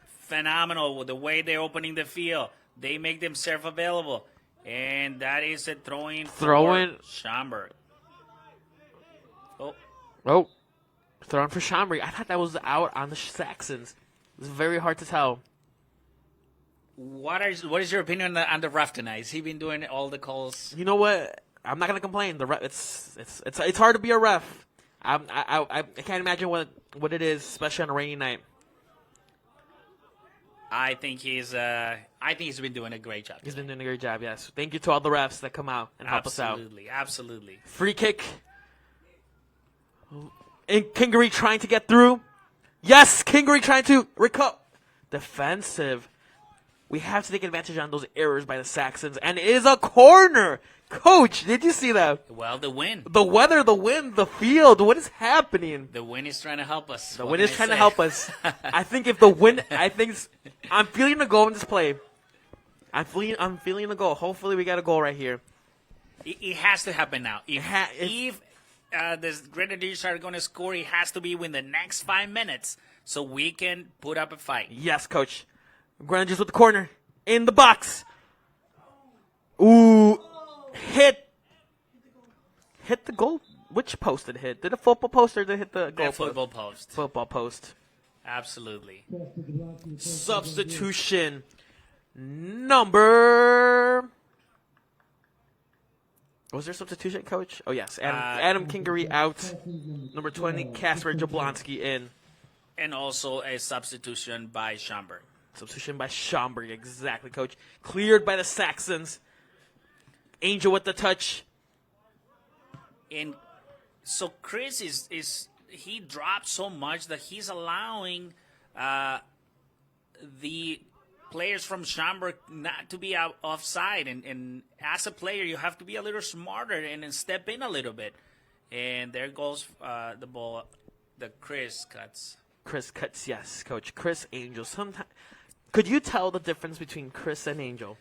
[SPEAKER 1] Phenomenal with the way they're opening the field. They make themselves available. And that is a throw-in for Schaumburg.
[SPEAKER 2] Oh. Throwing for Schaumburg. I thought that was out on the Saxons. It's very hard to tell.
[SPEAKER 1] What is your opinion on the ref tonight? Has he been doing all the calls?
[SPEAKER 2] You know what? I'm not gonna complain. The ref, it's hard to be a ref. I can't imagine what it is, especially on a rainy night.
[SPEAKER 1] I think he's been doing a great job.
[SPEAKER 2] He's been doing a great job. Yes. Thank you to all the refs that come out and help us out.
[SPEAKER 1] Absolutely.
[SPEAKER 2] Free kick. And Kingery trying to get through. Yes, Kingery trying to recover. Defensive. We have to take advantage on those errors by the Saxons, and it is a corner. Coach, did you see that?
[SPEAKER 1] Well, the wind.
[SPEAKER 2] The weather, the wind, the field. What is happening?
[SPEAKER 1] The wind is trying to help us.
[SPEAKER 2] The wind is trying to help us. I think if the wind, I'm feeling a goal in this play. I'm feeling a goal. Hopefully, we got a goal right here.
[SPEAKER 1] It has to happen now. If the Grenadiers are going to score, it has to be within the next 5 minutes so we can put up a fight.
[SPEAKER 2] Yes, Coach. Grenadiers with the corner. In the box. Ooh. Hit the goal. Which post did it hit? Did it football post or did it hit the goal post?
[SPEAKER 1] Football post.
[SPEAKER 2] Football post.
[SPEAKER 1] Absolutely.
[SPEAKER 2] Substitution. Number... Was there substitution, Coach? Oh, yes. Adam Kingery out. Number 20, Kasper Jablonski in.
[SPEAKER 1] And also a substitution by Schaumburg.
[SPEAKER 2] Substitution by Schaumburg, exactly, Coach. Cleared by the Saxons. Angel with the touch.
[SPEAKER 1] And so Chris he dropped so much that he's allowing the players from Schaumburg not to be offside. And as a player, you have to be a little smarter and step in a little bit. And there goes the ball that Chris cuts.
[SPEAKER 2] Chris cuts, yes, Coach. Chris, Angel. Could you tell the difference between Chris and Angel?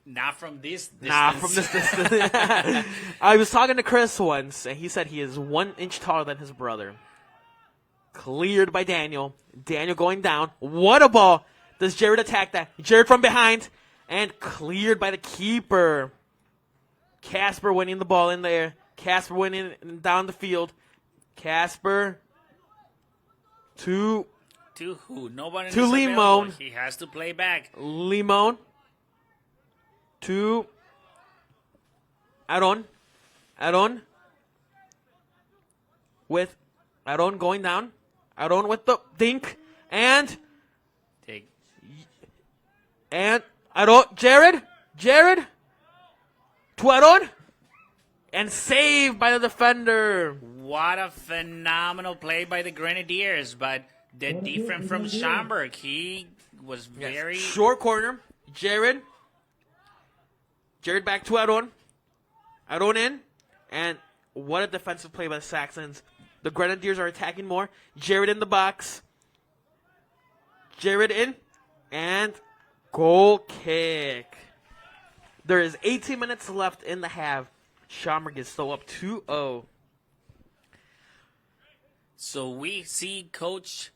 [SPEAKER 1] Not from this distance.
[SPEAKER 2] Not from this distance. I was talking to Chris once, and he said he is 1 inch taller than his brother. Cleared by Daniel. Daniel going down. What a ball. Does Jared attack that? Jared from behind. And cleared by the keeper. Casper winning the ball in there. Casper winning down the field. Casper to
[SPEAKER 1] who? Nobody
[SPEAKER 2] to Limon.
[SPEAKER 1] He has to play back.
[SPEAKER 2] Limon to Aron. Aron with Aron going down. Aron with the dink and Aron. Jared to Aron and saved by the defender.
[SPEAKER 1] What a phenomenal play by the Grenadiers, but the defense from Schaumburg, he was very...
[SPEAKER 2] Short corner, Jared back to Aron. Aron in, and what a defensive play by the Saxons. The Grenadiers are attacking more. Jared in the box. Jared in, and goal kick. There is 18 minutes left in the half. Schaumburg is still up 2-0.
[SPEAKER 1] So we see Coach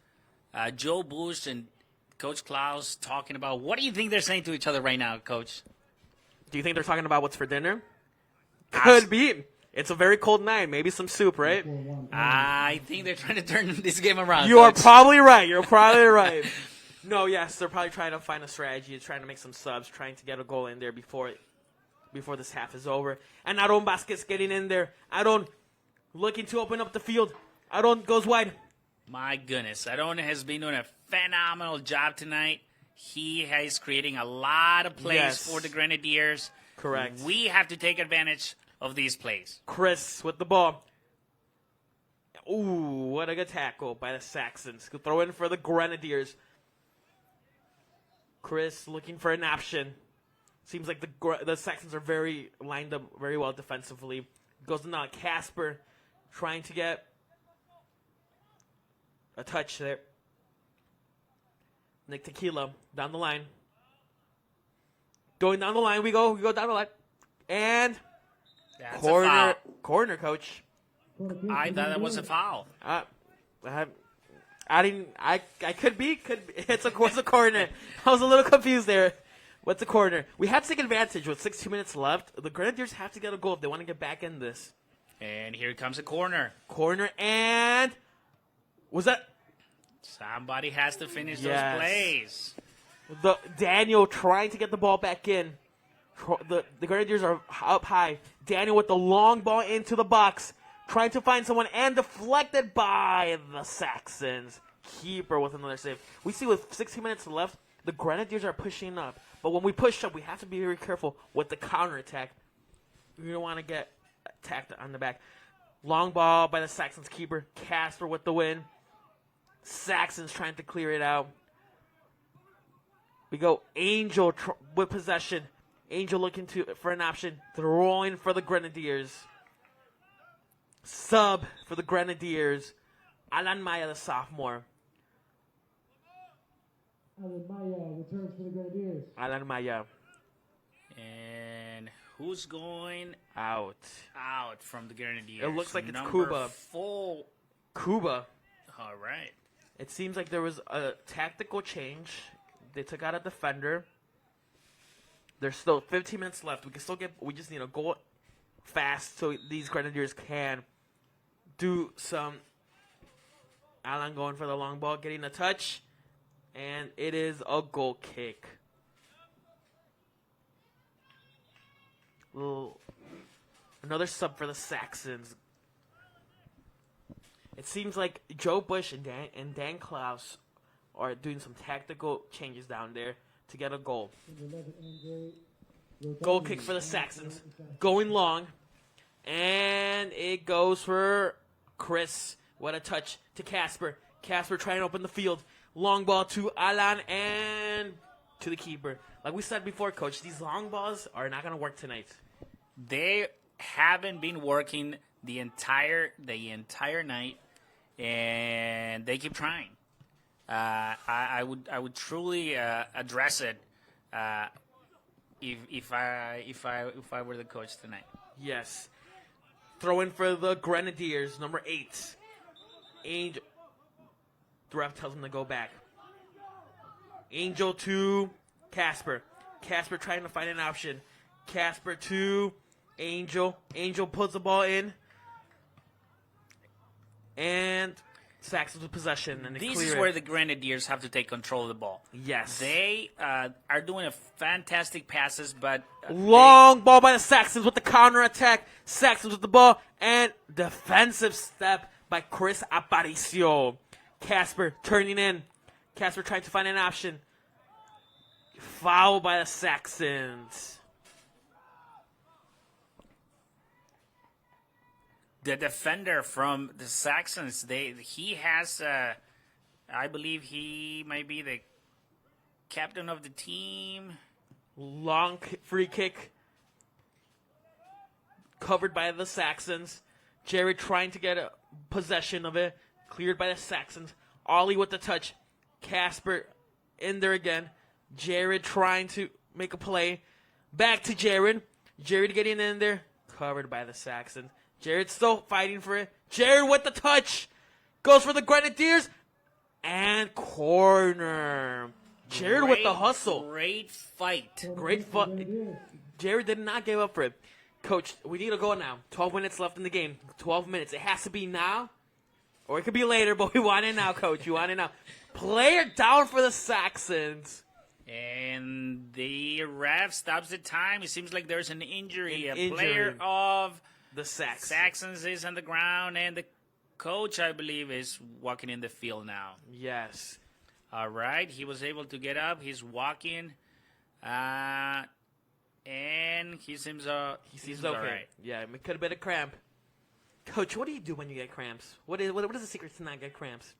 [SPEAKER 1] Joe Bush and Coach Klaus talking about, what do you think they're saying to each other right now, Coach?
[SPEAKER 2] Do you think they're talking about what's for dinner? Could be. It's a very cold night. Maybe some soup, right?
[SPEAKER 1] I think they're trying to turn this game around.
[SPEAKER 2] You are probably right. You're probably right. No, yes, they're probably trying to find a strategy, trying to make some subs, trying to get a goal in there before this half is over. And Aron Vasquez getting in there. Aron looking to open up the field. Aron goes wide.
[SPEAKER 1] My goodness. Aron has been doing a phenomenal job tonight. He is creating a lot of plays for the Grenadiers.
[SPEAKER 2] Correct.
[SPEAKER 1] We have to take advantage of these plays.
[SPEAKER 2] Chris with the ball. Ooh, what a good tackle by the Saxons. Throw in for the Grenadiers. Chris looking for an option. Seems like the Saxons are very lined up very well defensively. Goes to now Casper, trying to get a touch there. Nick Tequila down the line. Going down the line, we go down the line. And
[SPEAKER 1] That's a foul.
[SPEAKER 2] corner, coach.
[SPEAKER 1] I thought that was a foul.
[SPEAKER 2] I could be. It's a corner. I was a little confused there. What's a corner? We have to take advantage with 16 minutes left. The Grenadiers have to get a goal if they want to get back in this.
[SPEAKER 1] And here comes a corner.
[SPEAKER 2] Corner, and was that?
[SPEAKER 1] Somebody has to finish
[SPEAKER 2] Yes.
[SPEAKER 1] those plays.
[SPEAKER 2] Daniel trying to get the ball back in. The Grenadiers are up high. Daniel with the long ball into the box, trying to find someone, and deflected by the Saxons. Keeper with another save. We see with 16 minutes left, the Grenadiers are pushing up. But when we push up, we have to be very careful with the counterattack. We don't want to get attacked on the back. Long ball by the Saxons keeper. Casper with the win. Saxons trying to clear it out. We go Angel with possession. Angel looking for an option. Throwing for the Grenadiers. Sub for the Grenadiers. Alan Maya, the sophomore.
[SPEAKER 3] Alan Maya returns for the Grenadiers.
[SPEAKER 2] Alan Maya.
[SPEAKER 1] And who's going
[SPEAKER 2] Out
[SPEAKER 1] from the Grenadiers?
[SPEAKER 2] It looks like it's
[SPEAKER 1] Number
[SPEAKER 2] Cuba.
[SPEAKER 1] 4.
[SPEAKER 2] Cuba.
[SPEAKER 1] All right.
[SPEAKER 2] It seems like there was a tactical change. They took out a defender. There's still 15 minutes left. We just need to go fast so these Grenadiers can do some. Alan going for the long ball, getting a touch. And it is a goal kick. Another sub for the Saxons. It seems like Joe Bush and Dan Klaus are doing some tactical changes down there to get a goal. Goal kick for the Saxons. Going long. And it goes for Chris. What a touch to Casper. Casper trying to open the field. Long ball to Alan and to the keeper. Like we said before, Coach, these long balls are not going to work tonight.
[SPEAKER 1] They haven't been working the entire night, and they keep trying. I would truly address it if I were the coach tonight.
[SPEAKER 2] Yes. Throw in for the Grenadiers, number 8. Angel. The ref tells him to go back. Angel to Casper. Casper trying to find an option. Casper to Angel. Angel puts the ball in. And Saxons with possession. And
[SPEAKER 1] This is where the Grenadiers have to take control of the ball.
[SPEAKER 2] Yes.
[SPEAKER 1] They are doing a fantastic passes, but
[SPEAKER 2] long ball by the Saxons with the counter attack. Saxons with the ball. And defensive step by Chris Aparicio. Casper turning in. Casper trying to find an option. Foul by the Saxons.
[SPEAKER 1] the defender from the Saxons, he has, I believe he might be the captain of the team.
[SPEAKER 2] Long free kick covered by the Saxons. Jared trying to get a possession of it. Cleared by the Saxons. Ollie with the touch. Casper in there again. Jared trying to make a play. Back to Jared. Jared getting in there. Covered by the Saxons. Jared still fighting for it. Jared with the touch. Goes for the Grenadiers. And corner. Jared with the hustle.
[SPEAKER 1] Great fight.
[SPEAKER 2] Great fight. Jared did not give up for it. Coach, we need to go now. 12 minutes left in the game. 12 minutes. It has to be now. Or it could be later, but we want it now, Coach. You want it now. Player down for the Saxons.
[SPEAKER 1] And the ref stops the time. It seems like there's an injury.
[SPEAKER 2] An
[SPEAKER 1] a player
[SPEAKER 2] injury.
[SPEAKER 1] of
[SPEAKER 2] The
[SPEAKER 1] Saxons is on the ground, and the coach, I believe, is walking in the field now.
[SPEAKER 2] Yes.
[SPEAKER 1] All right. He was able to get up. He's walking. And he seems
[SPEAKER 2] okay.
[SPEAKER 1] all right.
[SPEAKER 2] Yeah, it could have been a cramp. Coach, what do you do when you get cramps? What is the secret to not get cramps?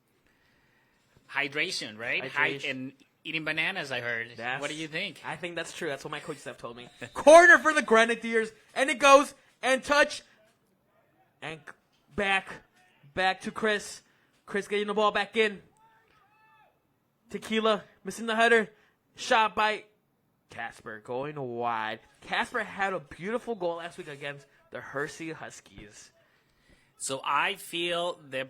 [SPEAKER 1] Hydration, right?
[SPEAKER 2] Hydration.
[SPEAKER 1] And eating bananas, I heard. What do you think?
[SPEAKER 2] I think that's true. That's what my coaches have told me. Corner for the Grenadiers, and it goes, and touch, and back to Chris. Chris getting the ball back in. Tequila missing the header. Shot by Casper going wide. Casper had a beautiful goal last week against the Hershey Huskies.
[SPEAKER 1] So I feel the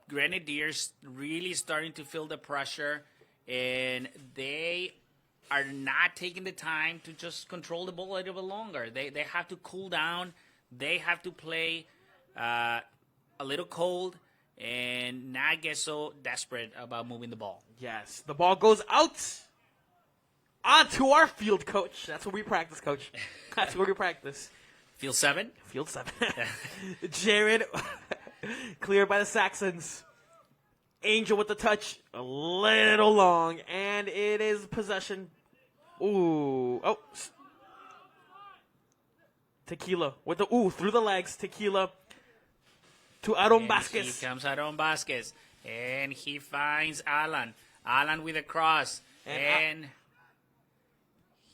[SPEAKER 1] Grenadiers really starting to feel the pressure, and they are not taking the time to just control the ball a little bit longer. They have to cool down. They have to play a little cold and not get so desperate about moving the ball.
[SPEAKER 2] Yes, the ball goes out onto our field, coach. That's where we practice, coach. That's where we practice.
[SPEAKER 1] Field 7?
[SPEAKER 2] Field 7. Jared cleared by the Saxons. Angel with the touch, a little long, and it is possession. Ooh, oh. Tequila with the through the legs. Tequila to Aaron Vasquez.
[SPEAKER 1] Here comes Aaron Vasquez, and he finds Alan. Alan with a cross, and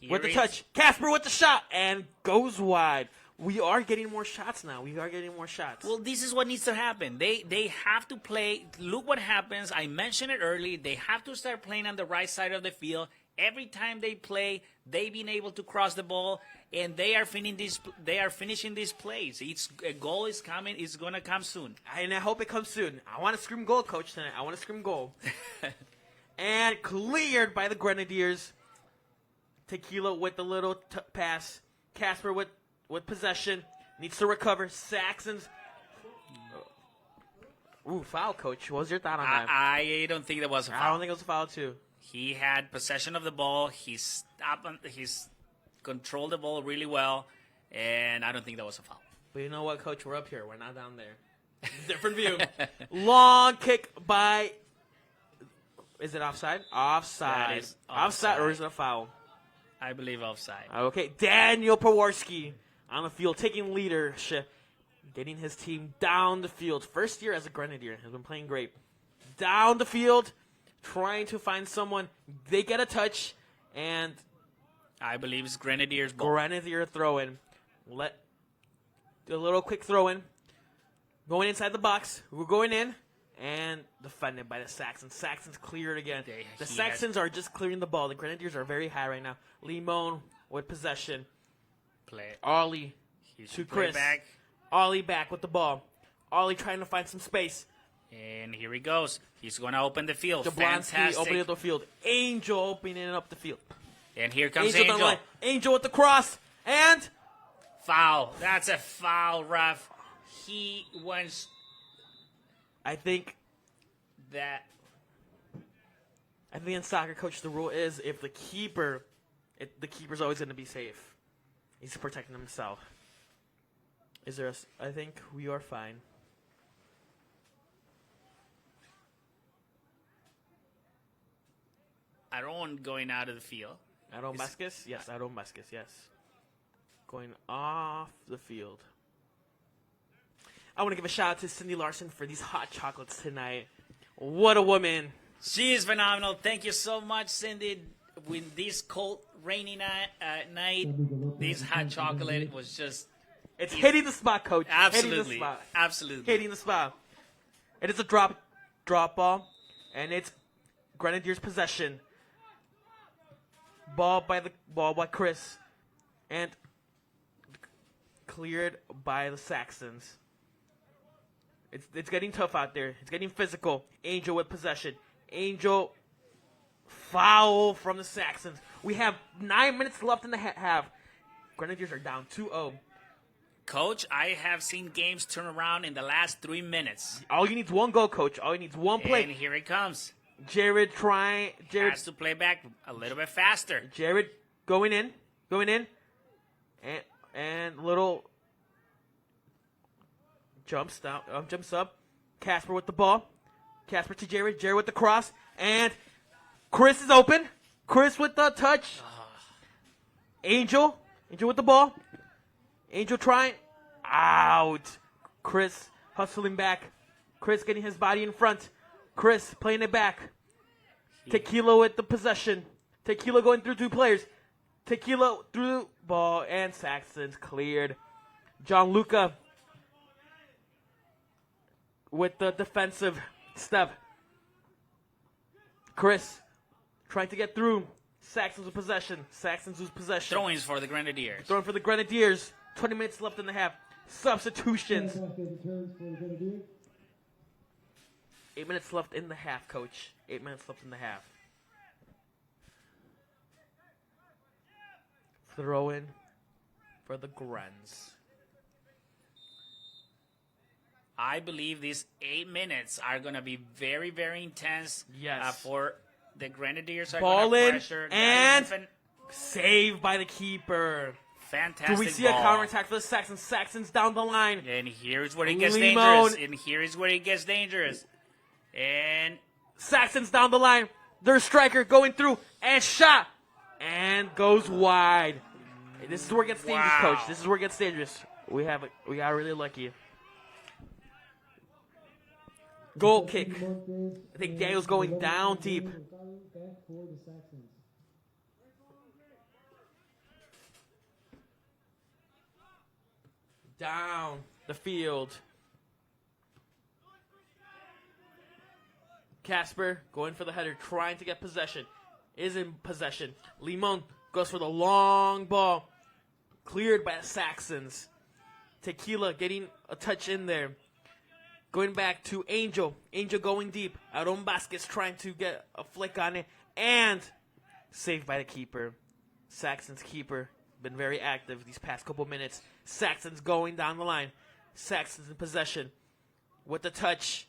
[SPEAKER 2] with the touch. Casper with the shot, and goes wide. We are getting more shots now.
[SPEAKER 1] Well, this is what needs to happen. They have to play. Look what happens. I mentioned it early. They have to start playing on the right side of the field. Every time they play, they've been able to cross the ball, and they are finishing these plays. A goal is coming. It's going to come soon.
[SPEAKER 2] And I hope it comes soon. I want to scream goal, coach, tonight. I want to scream goal. And cleared by the Grenadiers. Tequila with the little pass. Casper with possession. Needs to recover. Saxons. Ooh, foul, coach. What was your thought on that?
[SPEAKER 1] I don't think that was a foul.
[SPEAKER 2] I don't think it was a foul, too.
[SPEAKER 1] He had possession of the ball. He's controlled the ball really well, and I don't think that was a foul.
[SPEAKER 2] But you know what, coach? We're up here. We're not down there. Different view. Long kick by... Is it offside? Offside.
[SPEAKER 1] That is
[SPEAKER 2] offside, or is it a foul?
[SPEAKER 1] I believe offside.
[SPEAKER 2] Okay, Daniel Pawarski on the field, taking leadership, getting his team down the field. First year as a Grenadier, has been playing great. Down the field, trying to find someone. They get a touch, and
[SPEAKER 1] I believe it's Grenadiers' ball.
[SPEAKER 2] Grenadier throw-in. Do a little quick throw-in. Going inside the box. We're going in. And defended by the Saxons. Saxons cleared again. The Saxons are just clearing the ball. The Grenadiers are very high right now. Limon with possession.
[SPEAKER 1] Play.
[SPEAKER 2] Ollie to Chris.
[SPEAKER 1] Back.
[SPEAKER 2] Ollie back with the ball. Ollie trying to find some space.
[SPEAKER 1] And here he goes. He's going to open the field.
[SPEAKER 2] Jablonski
[SPEAKER 1] Fantastic.
[SPEAKER 2] opening up the field. Angel opening up the field.
[SPEAKER 1] And here comes Angel.
[SPEAKER 2] Angel with the cross. And
[SPEAKER 1] foul. That's a foul, ref. He wants...
[SPEAKER 2] I think in soccer, coach, the rule is if the keeper's always going to be safe. He's protecting himself. I think we are fine.
[SPEAKER 1] Aaron going out of the field.
[SPEAKER 2] Aaron Vasquez? Yes, Aaron Vasquez, yes. Going off the field. I want to give a shout out to Cindy Larson for these hot chocolates tonight. What a woman.
[SPEAKER 1] She is phenomenal. Thank you so much, Cindy. With this cold, rainy night, this hot chocolate was just...
[SPEAKER 2] It's hitting the spot, coach.
[SPEAKER 1] Absolutely.
[SPEAKER 2] Hitting the spot.
[SPEAKER 1] Absolutely.
[SPEAKER 2] Hitting the spot. It is a drop ball, and it's Grenadiers' possession. Ball by Chris, and cleared by the Saxons. It's getting tough out there. It's getting physical. Angel with possession. Angel foul from the Saxons. We have 9 minutes left in the half. Grenadiers are down 2-0.
[SPEAKER 1] Coach, I have seen games turn around in the last 3 minutes.
[SPEAKER 2] All you need is one goal, coach. All you need is one play.
[SPEAKER 1] And here it comes.
[SPEAKER 2] Jared
[SPEAKER 1] has to play back a little bit faster.
[SPEAKER 2] Jared going in, and little jumps up. Casper with the ball. Casper to Jared. Jared with the cross, and Chris is open. Chris with the touch. Angel with the ball. Angel trying. Out. Chris hustling back. Chris getting his body in front. Chris playing it back. Tequila with the possession. Tequila going through 2 players. Tequila through ball, and Saxon's cleared. Gianluca with the defensive step. Chris trying to get through. Saxon's with possession. Saxon's with possession.
[SPEAKER 1] Throw-ins for the Grenadiers.
[SPEAKER 2] Throwing for the Grenadiers. 20 minutes left in the half. Substitutions. 8 minutes left in the half, Coach. 8 minutes left in the half. Throw in for the Grens.
[SPEAKER 1] I believe these 8 minutes are going to be very, very intense.
[SPEAKER 2] Yes.
[SPEAKER 1] For the Grenadiers are
[SPEAKER 2] Ball
[SPEAKER 1] going to
[SPEAKER 2] in
[SPEAKER 1] pressure.
[SPEAKER 2] and saved by the keeper.
[SPEAKER 1] Fantastic.
[SPEAKER 2] Do we see
[SPEAKER 1] ball.
[SPEAKER 2] a counterattack for the Saxons? Saxons down the line.
[SPEAKER 1] And here's where it gets
[SPEAKER 2] Limon.
[SPEAKER 1] dangerous. And here is where it gets dangerous. And
[SPEAKER 2] Saxons down the line. Their striker going through and shot and goes wide. This is where it gets dangerous,
[SPEAKER 1] Wow.
[SPEAKER 2] Coach. This is where it gets dangerous. We got really lucky. Goal kick. I think Daniel's going down deep. Down the field. Casper going for the header, trying to get possession. Is in possession. Limon goes for the long ball. Cleared by the Saxons. Tequila getting a touch in there. Going back to Angel. Angel going deep. Aaron Vasquez trying to get a flick on it. And saved by the keeper. Saxons keeper. Been very active these past couple minutes. Saxons going down the line. Saxons in possession. With the touch.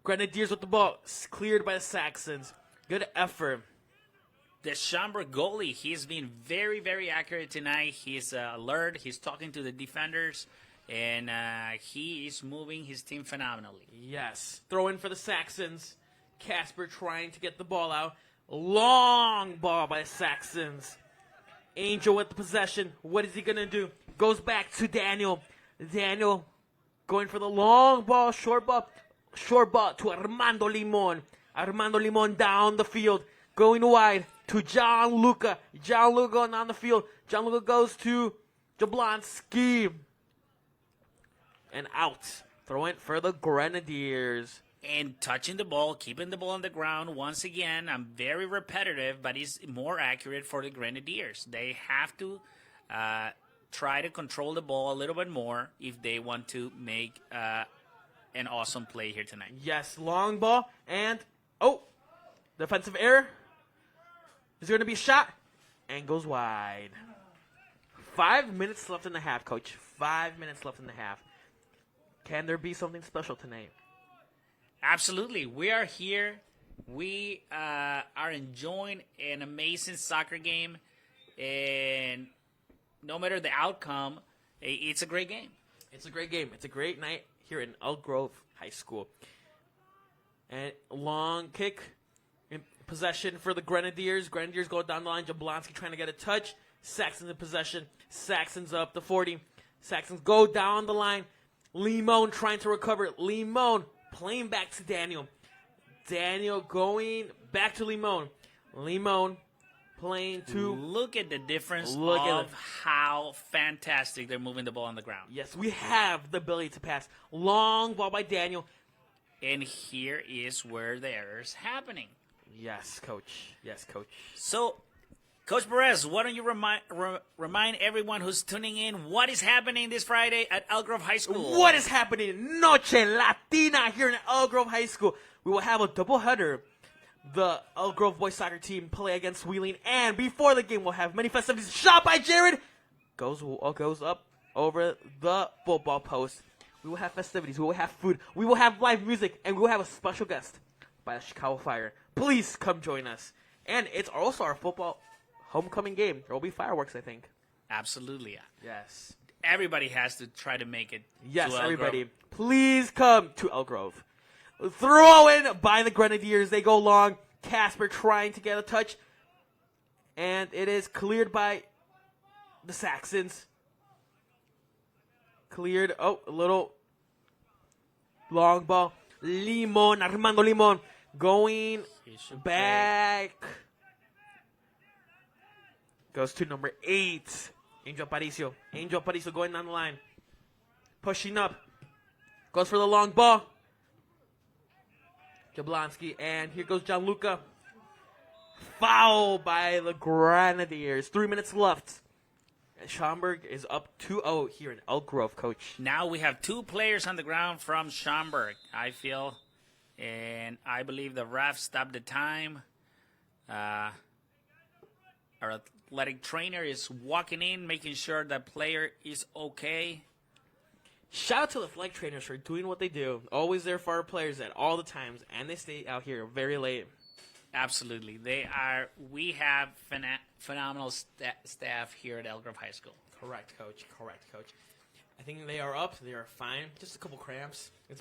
[SPEAKER 2] Grenadiers with the ball. Cleared by the Saxons. Good effort.
[SPEAKER 1] the Schaumburg goalie, he's been very, very accurate tonight. He's alert. He's talking to the defenders. And he is moving his team phenomenally.
[SPEAKER 2] Yes. Throw in for the Saxons. Casper trying to get the ball out. Long ball by the Saxons. Angel with the possession. What is he going to do? Goes back to Daniel. Daniel going for the long ball. Short ball to Armando Limon. Armando Limon down the field. Going wide to Gianluca. Gianluca going down the field. Gianluca goes to Jablonski. And out. Throw in for the Grenadiers.
[SPEAKER 1] And touching the ball, keeping the ball on the ground. Once again, I'm very repetitive, but it's more accurate for the Grenadiers. They have to try to control the ball a little bit more if they want to make an awesome play here tonight.
[SPEAKER 2] Yes, long ball. And, defensive error. Is there going to be a shot? And goes wide. 5 minutes left in the half, Coach. 5 minutes left in the half. Can there be something special tonight?
[SPEAKER 1] Absolutely. We are here. We are enjoying an amazing soccer game. And no matter the outcome, it's a great game.
[SPEAKER 2] It's a great game. It's a great night here in Elk Grove High School. And long kick in possession for the Grenadiers. Grenadiers go down the line. Jablonski trying to get a touch. Saxons in possession. Saxons up to 40. Saxons go down the line. Limon trying to recover. Limon playing back to Daniel. Daniel going back to Limon. Limon playing to...
[SPEAKER 1] Look at the difference
[SPEAKER 2] Look at
[SPEAKER 1] of how fantastic they're moving the ball on the ground.
[SPEAKER 2] Yes, we have the ability to pass. Long ball by Daniel.
[SPEAKER 1] And here is where the error's happening.
[SPEAKER 2] Yes, Coach. Yes, Coach.
[SPEAKER 1] So, Coach Perez, why don't you remind everyone who's tuning in what is happening this Friday at Elk Grove High School?
[SPEAKER 2] What is happening? Noche Latina here in Elk Grove High School. We will have a doubleheader. The Elk Grove boys soccer team play against Wheeling, and before the game, we'll have many festivities. Shot by Jared goes up over the football post. We will have festivities. We will have food. We will have live music, and we will have a special guest by the Chicago Fire. Please come join us. And it's also our football homecoming game. There will be fireworks, I think.
[SPEAKER 1] Absolutely.
[SPEAKER 2] Yes.
[SPEAKER 1] Everybody has to try to make it.
[SPEAKER 2] Yes,
[SPEAKER 1] to Elk
[SPEAKER 2] everybody.
[SPEAKER 1] Grove.
[SPEAKER 2] Please come to Elk Grove. Throw in by the Grenadiers. They go long. Casper trying to get a touch. And it is cleared by the Saxons. Cleared. A little long ball. Limon, Armando Limon Going
[SPEAKER 1] He should
[SPEAKER 2] back. Goes to number 8. Angel Aparicio. Angel Aparicio going down the line. Pushing up. Goes for the long ball. Jablonski. And here goes Gianluca. Foul by the Grenadiers. 3 minutes left. And Schaumburg is up 2-0 here in Elk Grove, Coach.
[SPEAKER 1] Now we have 2 players on the ground from Schaumburg, I feel. And I believe the ref stopped the time. Our athletic trainer is walking in, making sure that player is okay.
[SPEAKER 2] Shout out to the flight trainers for doing what they do. Always there for our players at all the times. And they stay out here very late.
[SPEAKER 1] Absolutely. We have phenomenal staff here at Elk Grove High School.
[SPEAKER 2] Correct, Coach. Correct, Coach. I think they are up. They are fine. Just a couple cramps. It's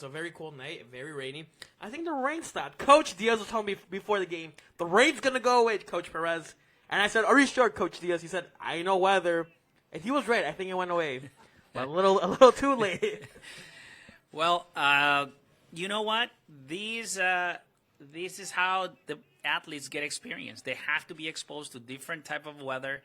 [SPEAKER 2] a very cold night, very rainy. I think the rain stopped. Coach Diaz was telling me before the game, the rain's going to go away, Coach Perez. And I said, are you sure, Coach Diaz? He said, I know weather. And he was right. I think it went away. But a little too late.
[SPEAKER 1] Well, you know what? This is how the athletes get experience. They have to be exposed to different type of weather.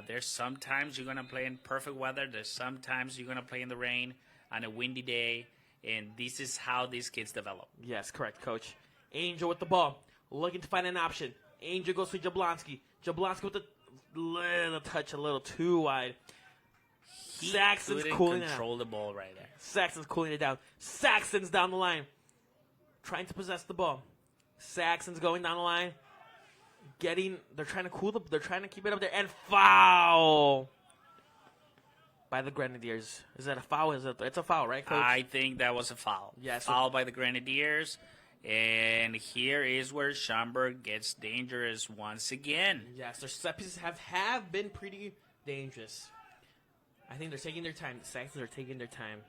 [SPEAKER 1] There's sometimes you're going to play in perfect weather. There's sometimes you're going to play in the rain on a windy day. And this is how these kids develop.
[SPEAKER 2] Yes, correct, Coach. Angel with the ball. Looking to find an option. Angel goes to Jablonski. Jablonski with the little touch a little too wide. Saxon's cooling it down.
[SPEAKER 1] Control the ball right there.
[SPEAKER 2] Saxon's cooling it down. Saxon's down the line. Trying to possess the ball. Saxon's going down the line. They're trying to keep it up there. And foul by the Grenadiers. Is that a foul? It's a foul, right, Coach?
[SPEAKER 1] I think that was a foul.
[SPEAKER 2] Yes.
[SPEAKER 1] Foul by the Grenadiers. And here is where Schaumburg gets dangerous once again.
[SPEAKER 2] Yes, their set pieces have been pretty dangerous. I think they're taking their time. The Saxons are taking their time.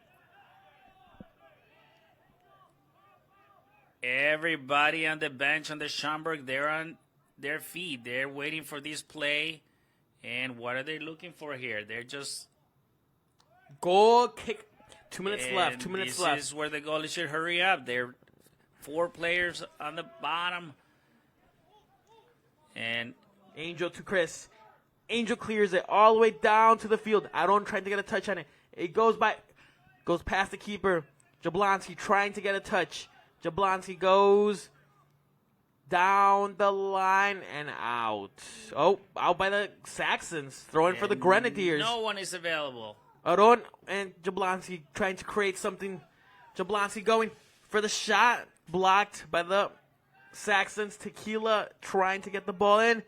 [SPEAKER 1] Everybody on the bench on the Schaumburg, they're on their feet. They're waiting for this play. And what are they looking for here? They're just...
[SPEAKER 2] Goal kick. 2 minutes left. 2 minutes left.
[SPEAKER 1] This is where the goalie should hurry up. They're 4 players on the bottom. And
[SPEAKER 2] Angel to Chris. Angel clears it all the way down to the field. Aaron trying to get a touch on it. It goes past the keeper. Jablonski trying to get a touch. Jablonski goes down the line and out. Oh, out by the Saxons. Throwing for the Grenadiers.
[SPEAKER 1] no one is available.
[SPEAKER 2] Aaron and Jablonski trying to create something. Jablonski going for the shot. Blocked by the Saxons. Tequila trying to get the ball in.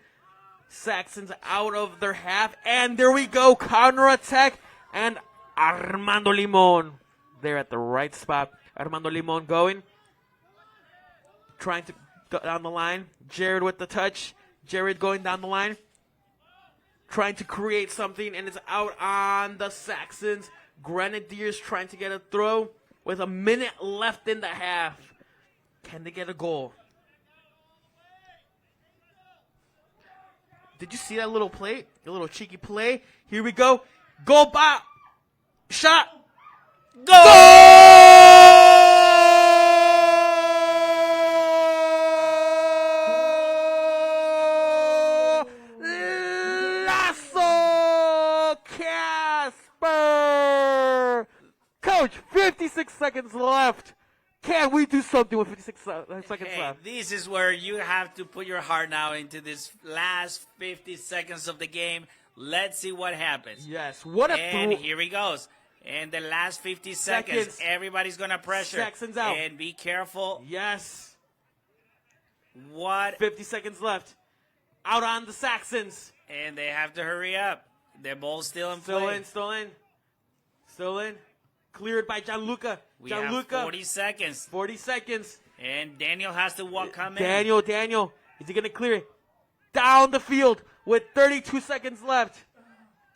[SPEAKER 2] Saxons out of their half. And there we go. Counterattack. And Armando Limon. They're at the right spot. Armando Limon going. Trying to go down the line. Jared with the touch. Jared going down the line. Trying to create something. And it's out on the Saxons. Grenadiers trying to get a throw. With a minute left in the half. Can they get a goal? Did you see that little play? A little cheeky play. Here we go. Goal by shot. Goal! Lasso Casper. Coach, 56 seconds left. Can we do something with 56 seconds left?
[SPEAKER 1] This is where you have to put your heart now into this last 50 seconds of the game. Let's see what happens.
[SPEAKER 2] Yes. What a
[SPEAKER 1] And here he goes. In the last 50 seconds, everybody's going to pressure.
[SPEAKER 2] Saxons out.
[SPEAKER 1] And be careful.
[SPEAKER 2] Yes.
[SPEAKER 1] What?
[SPEAKER 2] 50 seconds left. Out on the Saxons.
[SPEAKER 1] And they have to hurry up. The ball's still in play.
[SPEAKER 2] Still in. Cleared by Gianluca.
[SPEAKER 1] We have 40 seconds.
[SPEAKER 2] 40 seconds.
[SPEAKER 1] And Daniel has to come in.
[SPEAKER 2] Daniel. Is he going to clear it? Down the field with 32 seconds left.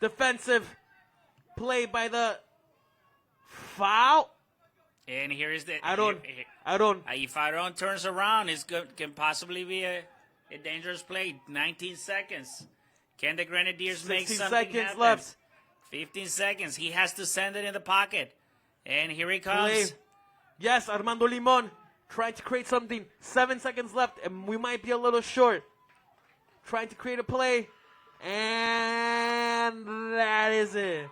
[SPEAKER 2] Defensive play by the foul.
[SPEAKER 1] And here is the...
[SPEAKER 2] Aaron.
[SPEAKER 1] If Aaron turns around, it can possibly be a dangerous play. 19 seconds. Can the Grenadiers make something
[SPEAKER 2] 16 seconds
[SPEAKER 1] happen?
[SPEAKER 2] left.
[SPEAKER 1] 15 seconds. He has to send it in the pocket. And here he comes.
[SPEAKER 2] Play. Yes, Armando Limon. trying to create something. 7 seconds left, and we might be a little short. Trying to create a play, and that is it.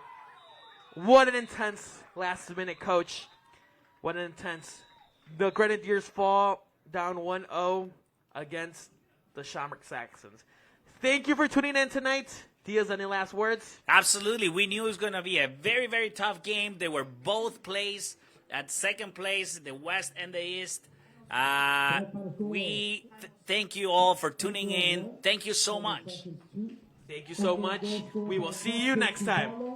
[SPEAKER 2] What an intense last-minute, coach. What an intense. The Grenadiers fall down 1-0 against the Schaumburg Saxons. Thank you for tuning in tonight. Diaz, any last words?
[SPEAKER 1] Absolutely. We knew it was going to be a very, very tough game. They were both placed at second place, the West and the East. Thank you all for tuning in. Thank you so much.
[SPEAKER 2] Thank you so much. We will see you next time.